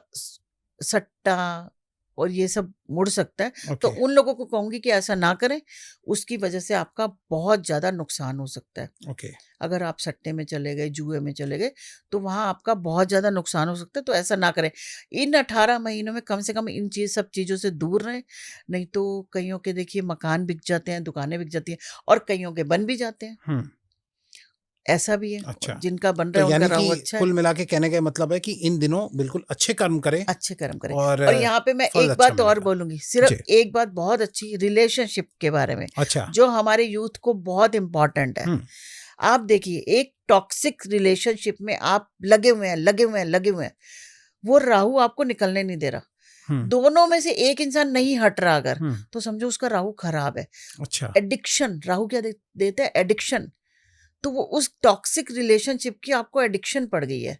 सट्टा और ये सब मुड़ सकता है। तो उन लोगों को कहूंगी कि ऐसा ना करें, उसकी वजह से आपका बहुत ज्यादा नुकसान हो सकता है। ओके। अगर आप सट्टे में चले गए, जुए में चले गए, तो वहां आपका बहुत ज्यादा नुकसान हो सकता है, तो ऐसा ना करें। इन 18 महीनों में कम से कम इन सब चीजों से दूर रहें, नहीं तो कईयों के देखिए मकान बिक जाते हैं, दुकानें बिक जाती हैं, और कईयों के बन भी जाते हैं, ऐसा भी है। अच्छा। जिनका बन तो रहा है यानी उनका राहु कि अच्छा कुल है, मिला के कहने का मतलब है कि इन दिनों बिल्कुल अच्छे कर्म करें, अच्छे कर्म करें। और और यहाँ पे मैं फल एक अच्छा बात और मिलेगा। बोलूंगी, सिर्फ जी। एक बात बहुत अच्छी, रिलेशनशिप के बारे में, अच्छा। जो हमारे यूथ को बहुत इंपॉर्टेंट है। आप देखिए, एक टॉक्सिक रिलेशनशिप में आप लगे हुए हैं, लगे हुए हैं, लगे हुए हैं, वो राहु आपको निकलने नहीं दे रहा। दोनों में से एक इंसान नहीं हट रहा अगर, तो समझो उसका राहु खराब है। अच्छा। एडिक्शन, राहु क्या देता है, एडिक्शन। तो वो उस टॉक्सिक रिलेशनशिप की आपको एडिक्शन पड़ गई है।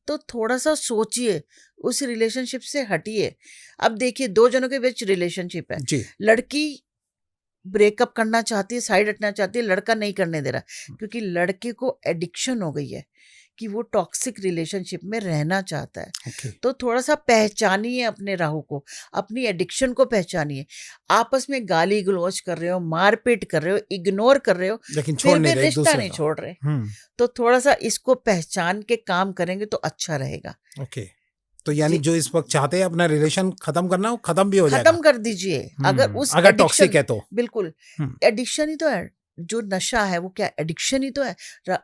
तो थोड़ा सा सोचिए, उस रिलेशनशिप से हटिए। अब देखिए, दो जनों के बीच रिलेशनशिप है, जी लड़की ब्रेकअप करना चाहती है, साइड हटना चाहती है, लड़का नहीं करने दे रहा, क्योंकि लड़के को एडिक्शन हो गई है कि वो टॉक्सिक रिलेशनशिप में रहना चाहता है। okay. तो थोड़ा सा पहचानिए अपने राहु को, अपनी एडिक्शन को पहचानिए। आपस में गाली गलौज कर रहे हो, मारपीट कर रहे हो, इग्नोर कर रहे हो, लेकिन छोड़ फिर भी नहीं रहे एक रिश्ता दूसरे नहीं को। छोड़ रहे। तो थोड़ा सा इसको पहचान के काम करेंगे तो अच्छा रहेगा। ओके तो यानी जी। जो इस वक्त चाहते हैं अपना रिलेशन खत्म करना, वो खत्म भी हो जाएगा। खत्म कर दीजिए अगर उस अगर एडिक्शन, टॉक्सिक है तो। बिल्कुल एडिक्शन ही तो है। जो नशा है वो क्या एडिक्शन ही तो है।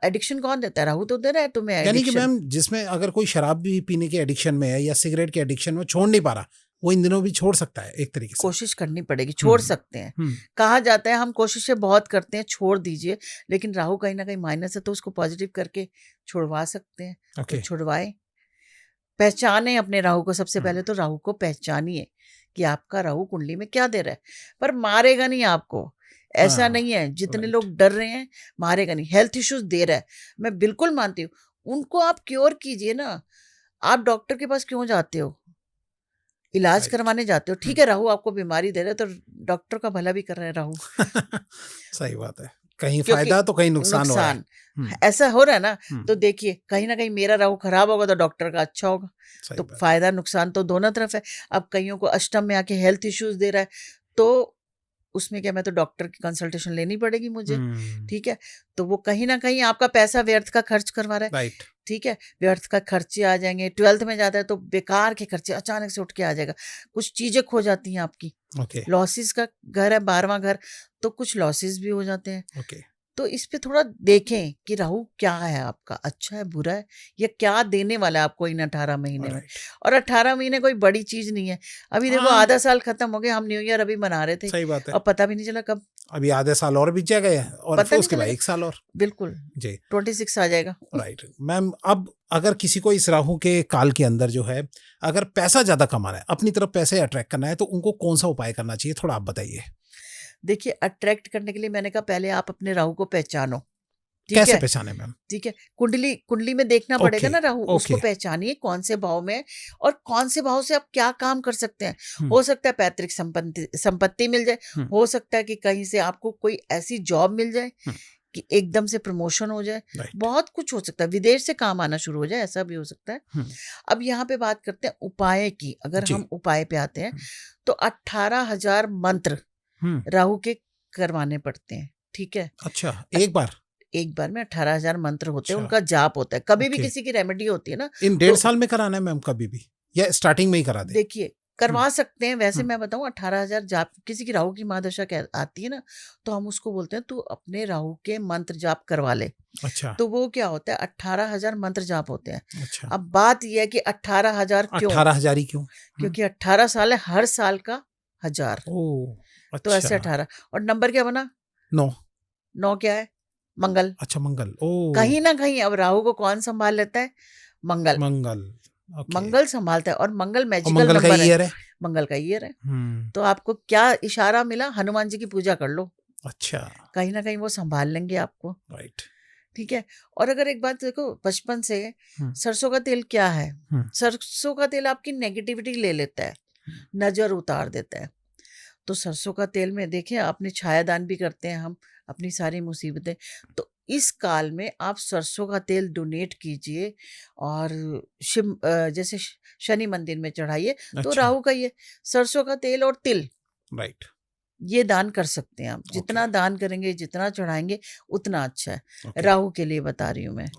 एडिक्शन कौन देता है? राहु तो दे रहा है तुम्हें यानी कि एडिक्शन। मैम जिसमें अगर कोई शराब भी पीने के एडिक्शन में है या सिगरेट के एडिक्शन में छोड़ नहीं पा रहा, वो इन दिनों भी छोड़ सकता है एक तरीके से। कोशिश करनी पड़ेगी, छोड़ सकते हैं। कहा जाता है हम कोशिशें बहुत करते हैं, छोड़ दीजिए, लेकिन राहु कहीं ना कहीं माइनस है, तो उसको पॉजिटिव करके छुड़वा सकते हैं। तो छुड़वाएं, पहचाने अपने राहु को। सबसे पहले तो राहु को पहचानिए कि आपका राहु कुंडली में क्या दे रहा है। पर मारेगा नहीं आपको, ऐसा नहीं है। जितने लोग डर रहे हैं, मारेगा नहीं। हेल्थ इश्यूज दे रहा है, मैं बिल्कुल मानती हूँ, उनको आप क्योर कीजिए ना। आप डॉक्टर के पास क्यों जाते हो? इलाज करवाने जाते हो, ठीक है। राहु आपको बीमारी दे रहा है, तो डॉक्टर का भला भी कर रहे हैं राहु। सही बात है, कहीं फायदा तो कहीं नुकसान हो रहा है। ऐसा हो रहा है ना। तो देखिए, कहीं ना कहीं मेरा राहु खराब होगा तो डॉक्टर का अच्छा होगा। तो फायदा नुकसान तो दोनों तरफ है। अब कईयों को अष्टम में आके हेल्थ इश्यूज दे रहा है, तो उसमें क्या, मैं तो डॉक्टर की कंसल्टेशन लेनी पड़ेगी मुझे, ठीक है। तो वो कहीं ना कहीं आपका पैसा व्यर्थ का खर्च करवा रहा है, ठीक है। व्यर्थ का खर्चे आ जाएंगे। 12th में जाता है तो बेकार के खर्चे अचानक से उठ के आ जाएगा। कुछ चीजें खो जाती हैं आपकी। लॉसेस का घर है, 12वां घर, तो कुछ लॉसेस भी हो जाते हैं। तो इस पे थोड़ा देखें कि राहु क्या है आपका, अच्छा है, बुरा है, या क्या देने वाला है आपको इन 18 महीने में। और 18 महीने कोई बड़ी चीज नहीं है। अभी देखो आधा साल खत्म हो गया, हम न्यू ईयर अभी मना रहे थे। सही बात है। और पता भी नहीं चला कब, अभी आधे साल और बीत जाएगा, और फिर उसके बाद 1 साल और। बिल्कुल जी, 26 आ जाएगा। राइट मैम, अब अगर किसी को इस राहु के काल के अंदर जो है, अगर पैसा ज्यादा कमाना है, अपनी तरफ पैसे अट्रैक्ट करना है, तो उनको कौन सा उपाय करना चाहिए, थोड़ा आप बताइए। देखिए, अट्रैक्ट करने के लिए मैंने कहा पहले आप अपने राहु को पहचानो। कैसे पहचाने मैम? ठीक है, कुंडली में देखना पड़ेगा ना राहु। उसको पहचानिए कौन से भाव में, और कौन से भाव से आप क्या काम कर सकते हैं। हो सकता है पैतृक संपत्ति मिल जाए, हो सकता है कि कहीं से आपको कोई ऐसी जॉब मिल जाए कि एकदम से प्रमोशन हो जाए, बहुत कुछ हो सकता है। विदेश से काम आना शुरू हो जाए, ऐसा भी हो सकता है। अब यहाँ पे बात करते हैं उपाय की। अगर हम उपाय पे आते हैं तो 18,000 मंत्र राहु के करवाने पड़ते हैं, ठीक है। अच्छा, एक बार में 18,000 मंत्र होते हैं, उनका जाप होता है। कभी भी किसी की रेमेडी होती है ना, इन 1.5 साल में कराना है मैम, कभी भी, या स्टार्टिंग में ही करा दे? देखिए, करवा सकते हैं। वैसे मैं बताऊं, 18,000 जाप, किसी की राहु की महादशा आती है ना, तो हम उसको बोलते हैं तू अपने राहु के मंत्र जाप करवा ले। अच्छा। तो वो क्या होता है, 18,000 मंत्र जाप होते हैं। अच्छा। अब बात यह है कि 18,000 क्यों? 18,000 ही क्यों? क्योंकि 18 साल है, हर साल का 1000। तो ऐसे 18। और नंबर क्या बना? 9 क्या है? मंगल। अच्छा, मंगल। कहीं ना कहीं अब राहु को कौन संभाल लेता है? मंगल। मंगल संभालता है, और मंगल मैजिकल नंबर है। मंगल का ईयर है। तो आपको क्या इशारा मिला? हनुमान जी की पूजा कर लो। अच्छा। कहीं ना कहीं वो संभाल लेंगे आपको। राइट, ठीक है। और अगर एक बात देखो, बचपन से सरसों का तेल क्या है? सरसों का तेल आपकी नेगेटिविटी ले लेता है, नजर उतार देता है। तो सरसों का तेल में देखें, अपने छायादान भी करते हैं हम, अपनी सारी मुसीबतें। तो इस काल में आप सरसों का तेल डोनेट कीजिए, और जैसे शनि मंदिर में चढ़ाइए। तो राहु का ये सरसों का तेल और तिल, राइट, ये दान कर सकते हैं आप। जितना दान करेंगे, जितना चढ़ाएंगे, उतना अच्छा है। राहु के लिए बता रही हूँ मैं,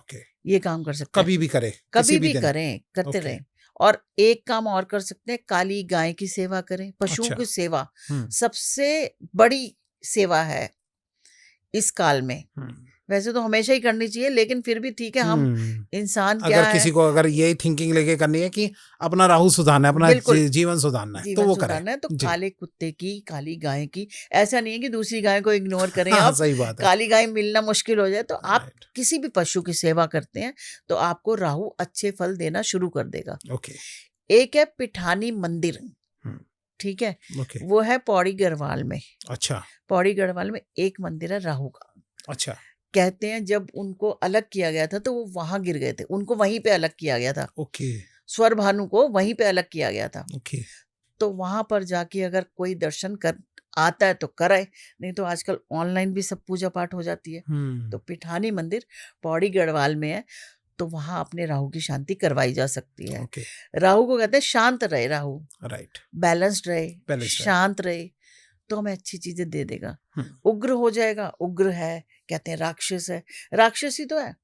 ये काम कर सकते हैं। कभी भी करें, कभी भी करें, करते रहें। और एक काम और कर सकते हैं, काली गाय की सेवा करें। पशुओं की सेवा सबसे बड़ी सेवा है इस काल में। वैसे तो हमेशा ही करनी चाहिए, लेकिन फिर भी ठीक है, हम इंसान क्या है, किसी को अगर यही थिंकिंग लेके करनी है कि अपना राहु सुधारना है, अपना जीवन सुधारना है, तो वो करें। तो काले कुत्ते की, काली गाय की, ऐसा नहीं है कि दूसरी गाय को इग्नोर करें आप। सही बात है। काली गाय मिलना मुश्किल हो जाए तो आप किसी भी पशु की सेवा करते हैं तो आपको राहु अच्छे फल देना शुरू कर देगा। एक है पिठानी मंदिर, ठीक है, वो है पौड़ी गढ़वाल में। अच्छा। पौड़ी गढ़वाल में एक मंदिर है राहु का। अच्छा। कहते हैं जब उनको अलग किया गया था तो वो वहां गिर गए थे, उनको वहीं पे अलग किया गया था, ओके स्वर भानु को वहीं पे अलग किया गया था। ओके तो वहां पर जाके अगर कोई दर्शन कर आता है तो कराए, नहीं तो आजकल ऑनलाइन भी सब पूजा पाठ हो जाती है। तो पिठानी मंदिर पौड़ी गढ़वाल में है, तो वहां अपने राहु की शांति करवाई जा सकती है। ओके राहु को कहते हैं शांत रहे, राहु राइट बैलेंस्ड रहे, Balanced रहे। शांत रहे तो हमें अच्छी चीजें दे देगा। उग्र हो जाएगा, उग्र है, कहते हैं राक्षस है, राक्षस ही तो है।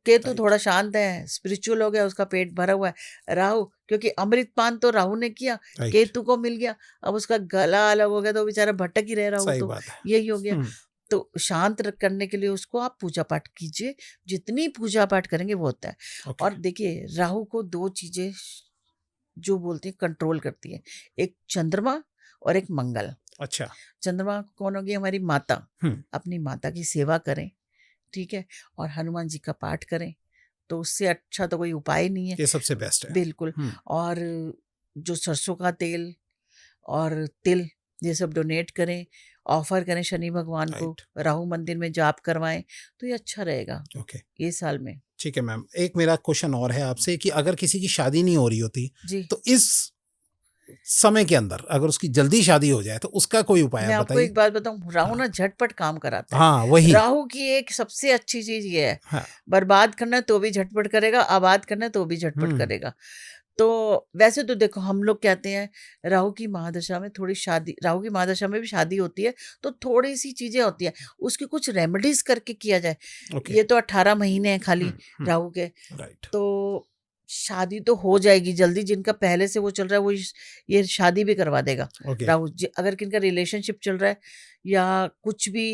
केतु Right. थोड़ा शांत है, स्पिरिचुअल हो गया, उसका पेट भरा हुआ है। राहु क्योंकि अमृतपान तो राहु ने किया, Right. केतु को मिल गया, अब उसका गला अलग हो गया तो बेचारा भटक ही रहे, राहु सही तो बात है। यही हो गया। तो शांत करने के लिए उसको आप पूजा पाठ कीजिए, जितनी पूजा पाठ करेंगे वो होता है। Okay. और देखिए राहु को दो चीजें जो बोलते हैं कंट्रोल करती है, एक चंद्रमा और एक मंगल। अच्छा चंद्रमा कौन होगी? हमारी माता। अपनी माता की सेवा करें, ठीक है, और हनुमान जी का पाठ करें, तो उससे अच्छा तो कोई उपाय नहीं है। ये सबसे बेस्ट है। बिल्कुल। और जो सरसों का तेल और तिल ये सब डोनेट करें, ऑफर करें शनि भगवान को, राहु मंदिर में जाप करवाएं, तो ये अच्छा रहेगा ओके ये साल में। ठीक है मैम, एक मेरा क्वेश्चन और है आपसे कि अगर किसी की शादी नहीं हो रही होती जी, तो इस समय के अंदर अगर उसकी जल्दी शादी हो जाए तो उसका कोई उपाय मैं आप आपको बताइए। एक बात बताऊं, राहु ना झटपट काम कराता है। हाँ वही। राहु की एक सबसे अच्छी चीज ये है, हाँ। बर्बाद करना है तो भी झटपट करेगा, आबाद करना है तो भी झटपट करेगा। तो वैसे तो देखो हम लोग कहते हैं राहु की महादशा में थोड़ी शादी, राहु की महादशा में भी शादी होती है तो थोड़ी सी चीजें होती है, उसकी कुछ रेमेडीज करके किया जाए। Okay. ये तो 18 महीने हैं खाली राहु के, राइट। तो शादी तो हो जाएगी जल्दी। जिनका पहले से वो चल रहा है वो ये शादी भी करवा देगा। Okay. राहु अगर किनका रिलेशनशिप चल रहा है या कुछ भी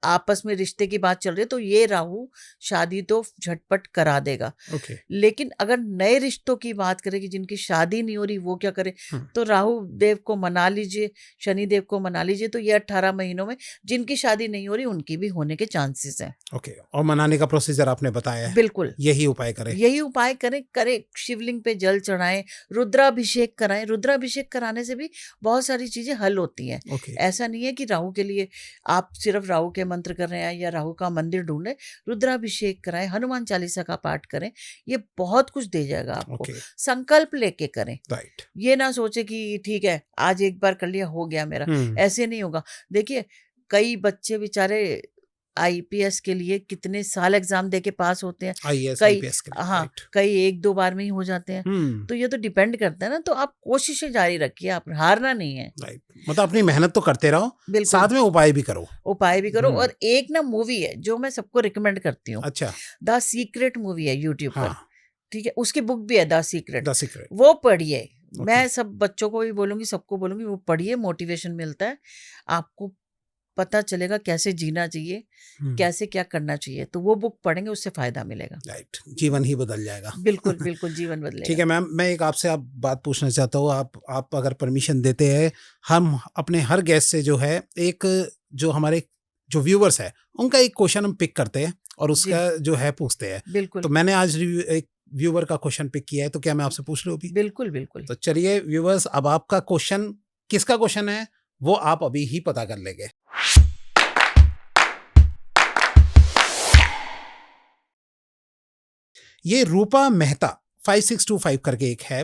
आपस में रिश्ते की बात चल रही है तो ये राहु शादी तो झटपट करा देगा। Okay. लेकिन अगर नए रिश्तों की बात करें कि जिनकी शादी नहीं हो रही वो क्या करे, तो राहु देव को मना लीजिए, शनि देव को मना लीजिए, तो ये 18 महीनों में जिनकी शादी नहीं हो रही उनकी भी होने के चांसेस हैं। ओके और मनाने का प्रोसीजर आपने बताया है। बिल्कुल यही उपाय करें। यही उपाय करें। शिवलिंग पे जल चढ़ाएं, रुद्राभिषेक कराएं। रुद्राभिषेक कराने से भी बहुत सारी चीजें हल होती हैं। Okay. ऐसा नहीं है कि राहु के लिए आप सिर्फ राहु के मंत्र कर रहे हैं या राहु का मंदिर ढूंढें, रुद्राभिषेक कराएं, हनुमान चालीसा का पाठ करें, ये बहुत कुछ दे जाएगा आपको। Okay. संकल्प लेके करें। राइट। ये ना सोचे कि ठीक है आज एक बार कर लिया हो गया मेरा, ऐसे नहीं होगा। देखिए कई बच्चे बेचारे आईपीएस के लिए कितने साल एग्जाम देके पास होते हैं, आईएएस कई आईपीएस के लिए। हाँ राइट। कई 1-2 बार में ही हो जाते हैं। तो ये तो डिपेंड करता है ना, तो आप कोशिशें जारी रखिए, आप हारना नहीं है। राइट, मतलब अपनी मेहनत तो करते रहो, बिल्कुल साथ में उपाय भी करो। उपाय भी करो। और एक ना मूवी है जो मैं सबको रिकमेंड करती हूँ, अच्छा। द सीक्रेट मूवी है यूट्यूब पर, हाँ। ठीक है, उसकी बुक भी है द सीक्रेट, द सीक्रेट। वो पढ़िए। मैं सब बच्चों को भी बोलूंगी, सबको बोलूंगी वो पढ़िए, मोटिवेशन मिलता है, आपको पता चलेगा कैसे जीना चाहिए, कैसे क्या करना चाहिए। तो वो बुक पढ़ेंगे उससे फायदा मिलेगा। राइट, जीवन ही बदल जाएगा। बिल्कुल बिल्कुल जीवन बदलेगा। ठीक है मैम, मैं एक आपसे बात पूछना चाहता हूँ, आप अगर परमिशन देते हैं, हम अपने हर गेस्ट से जो है एक जो हमारे जो व्यूवर्स है उनका एक क्वेश्चन हम पिक करते हैं और उसका जो है पूछते हैं। बिल्कुल। तो मैंने आज एक व्यूवर का क्वेश्चन पिक किया है, तो क्या मैं आपसे पूछ लूं अभी? बिल्कुल बिल्कुल। तो चलिए व्यूवर्स, अब आपका क्वेश्चन किसका क्वेश्चन है वो आप अभी ही पता कर लेंगे। ये रूपा मेहता 5625 करके एक है,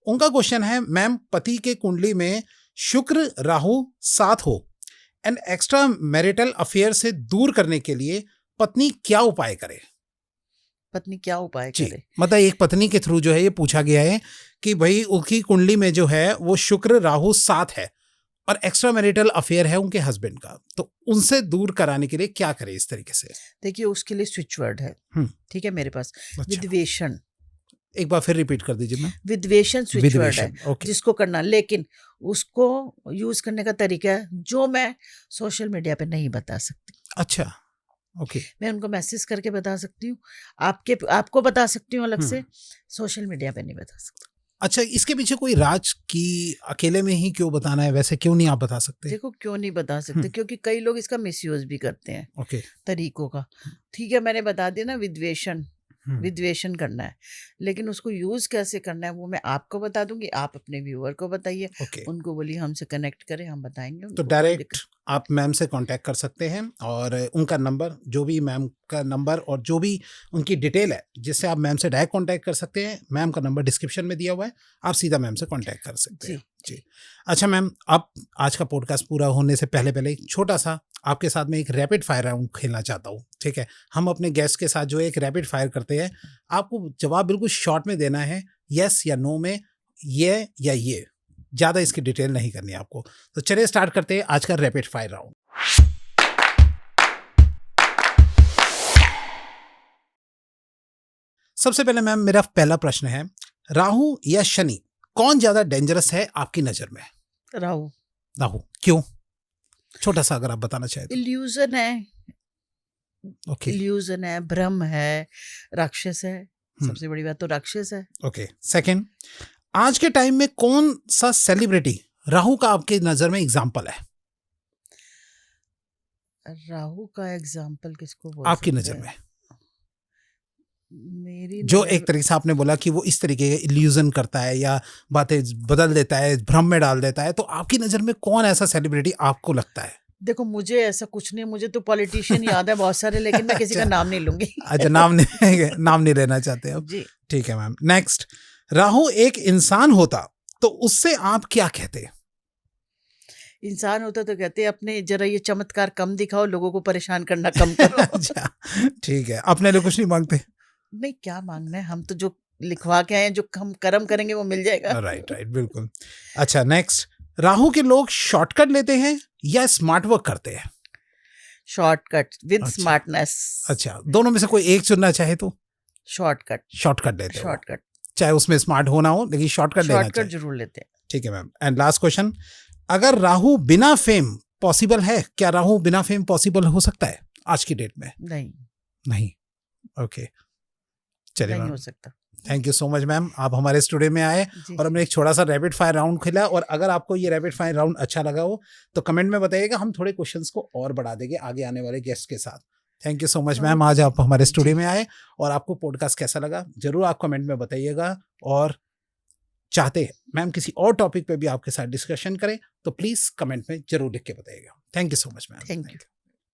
उनका क्वेश्चन है, मैम पति के कुंडली में शुक्र राहु साथ हो एंड एक्स्ट्रा मैरिटल अफेयर से दूर करने के लिए पत्नी क्या उपाय करे? पत्नी क्या उपाय करे? मतलब एक पत्नी के थ्रू जो है ये पूछा गया है कि भाई उनकी कुंडली में जो है वो शुक्र राहु साथ है और एक्स्ट्रा मैरिटल अफेयर है उनके हस्बैंड का, तो उनसे दूर कराने के लिए क्या करे इस तरीके से? देखिए उसके लिए स्विच वर्ड है, ठीक है मेरे पास। अच्छा। विद्वेषण, एक बार फिर रिपीट कर दीजिए मैम। विद्वेषण स्विच वर्ड है, okay. जिसको करना, लेकिन उसको यूज करने का तरीका है जो मैं सोशल मीडिया पे नहीं बता सकती। अच्छा, ओके। मैं उनको मैसेज करके बता सकती हूँ, आपको बता सकती हूँ अलग से, सोशल मीडिया पे नहीं बता सकती। अच्छा, इसके पीछे कोई राज की अकेले में ही क्यों बताना है? वैसे क्यों नहीं आप बता सकते? देखो क्यों नहीं बता सकते, क्योंकि कई लोग इसका मिसयूज भी करते हैं ओके। तरीकों का। ठीक है मैंने बता दिया ना, विद्वेषण विद्वेषण करना है, लेकिन उसको यूज कैसे करना है वो मैं आपको बता दूंगी, आप अपने व्यूअर को बताइए, ओके, उनको बोलिए हमसे कनेक्ट करें, हम बताएंगे तो उनको, कोई डायरेक्ट दिक्कत। आप मैम से कांटेक्ट कर सकते हैं और उनका नंबर, जो भी मैम का नंबर और जो भी उनकी डिटेल है जिससे आप मैम से डायरेक्ट कांटेक्ट कर सकते हैं, मैम का नंबर डिस्क्रिप्शन में दिया हुआ है, आप सीधा मैम से कांटेक्ट कर सकते हैं। जी, अच्छा मैम, अब आज का पॉडकास्ट पूरा होने से पहले पहले एक छोटा सा आपके साथ में एक रैपिड फायर राउंड खेलना चाहता हूँ, ठीक है? हम अपने गेस्ट के साथ जो एक रैपिड फायर करते हैं, आपको जवाब बिल्कुल शॉर्ट में देना है, यस या नो में, ये या ये, ज़्यादा इसकी डिटेल नहीं करनी है आपको। तो चलिए स्टार्ट करते हैं आज का रैपिड फायर राउंड। सबसे पहले मैम, मेरा पहला प्रश्न है, राहु या शनि कौन ज्यादा डेंजरस है आपकी नजर में? राहु। राहु, क्यों? छोटा सा अगर आप बताना चाहें तो। इल्यूजन है, ओके, इल्यूजन है, भ्रम है, राक्षस है, सबसे बड़ी बात तो राक्षस है। ओके। सेकंड, आज के टाइम में कौन सा सेलिब्रिटी राहु का आपके नजर में एग्जाम्पल है? राहु का एग्जाम्पल किसको बोल आपकी सकते नजर हैं? में मेरी जो नजर एक तरीके से आपने बोला कि वो इस तरीके के इल्यूजन करता है या बातें बदल देता है, भ्रम में डाल देता है, तो आपकी नजर में कौन ऐसा सेलिब्रिटी आपको लगता है? देखो, मुझे ऐसा कुछ नहीं, मुझे तो पॉलिटिशियन याद है बहुत सारे, लेकिन मैं किसी का अच्छा। नाम नहीं लूंगी। अच्छा, नाम नहीं लेना चाहते आप? जी। ठीक है मैम। नेक्स्ट, राहु एक इंसान होता तो उससे आप क्या कहते? इंसान होता तो कहते अपने जरा ये चमत्कार कम दिखाओ, लोगों को परेशान करना कम करो। अच्छा, ठीक है। अपने लिए कुछ नहीं मांगते? नहीं, क्या मांगना है, हम तो जो लिखवा के आए हैं, जो हम कर्म करेंगे वो मिल जाएगा। राइट, बिल्कुल। अच्छा, नेक्स्ट, राहु के लोग शॉर्टकट लेते हैं या स्मार्ट वर्क करते हैं? शॉर्टकट विद अच्छा। स्मार्टनेस। अच्छा, दोनों में से कोई एक चुनना चाहे तो? शॉर्टकट। शॉर्टकट लेते हो, शॉर्टकट। चाहे उसमें स्मार्ट होना हो, लेकिन शॉर्टकट लेना शॉर्टकट चाहिए। जरूर लेते हैं। ठीक है मैम। एंड लास्ट क्वेश्चन, अगर राहु बिना फेम पॉसिबल है, क्या राहु बिना फेम पॉसिबल हो सकता है आज की डेट में? नहीं, नहीं। ओके, चलिए नहीं मैम, हो सकता। Thank you so much ma'am, आप हमारे स्टूडियो में आए जी। और हमने एक छोटा सा रैपिड फायर राउंड खेला। और अगर आपको ये रैपिड फायर राउंड अच्छा लगा हो तो कमेंट में बताइएगा, हम थोड़े क्वेश्चंस को और बढ़ा देंगे आगे आने वाले गेस्ट के साथ। Thank you so much ma'am, आज आप हमारे स्टूडियो में आए। और आपको पॉडकास्ट कैसा लगा जरूर आप कमेंट में बताइएगा। और चाहते हैं मैम किसी और टॉपिक पे भी आपके साथ डिस्कशन करें तो प्लीज कमेंट में जरूर लिख के बताइएगा। Thank you so much ma'am. Thank you.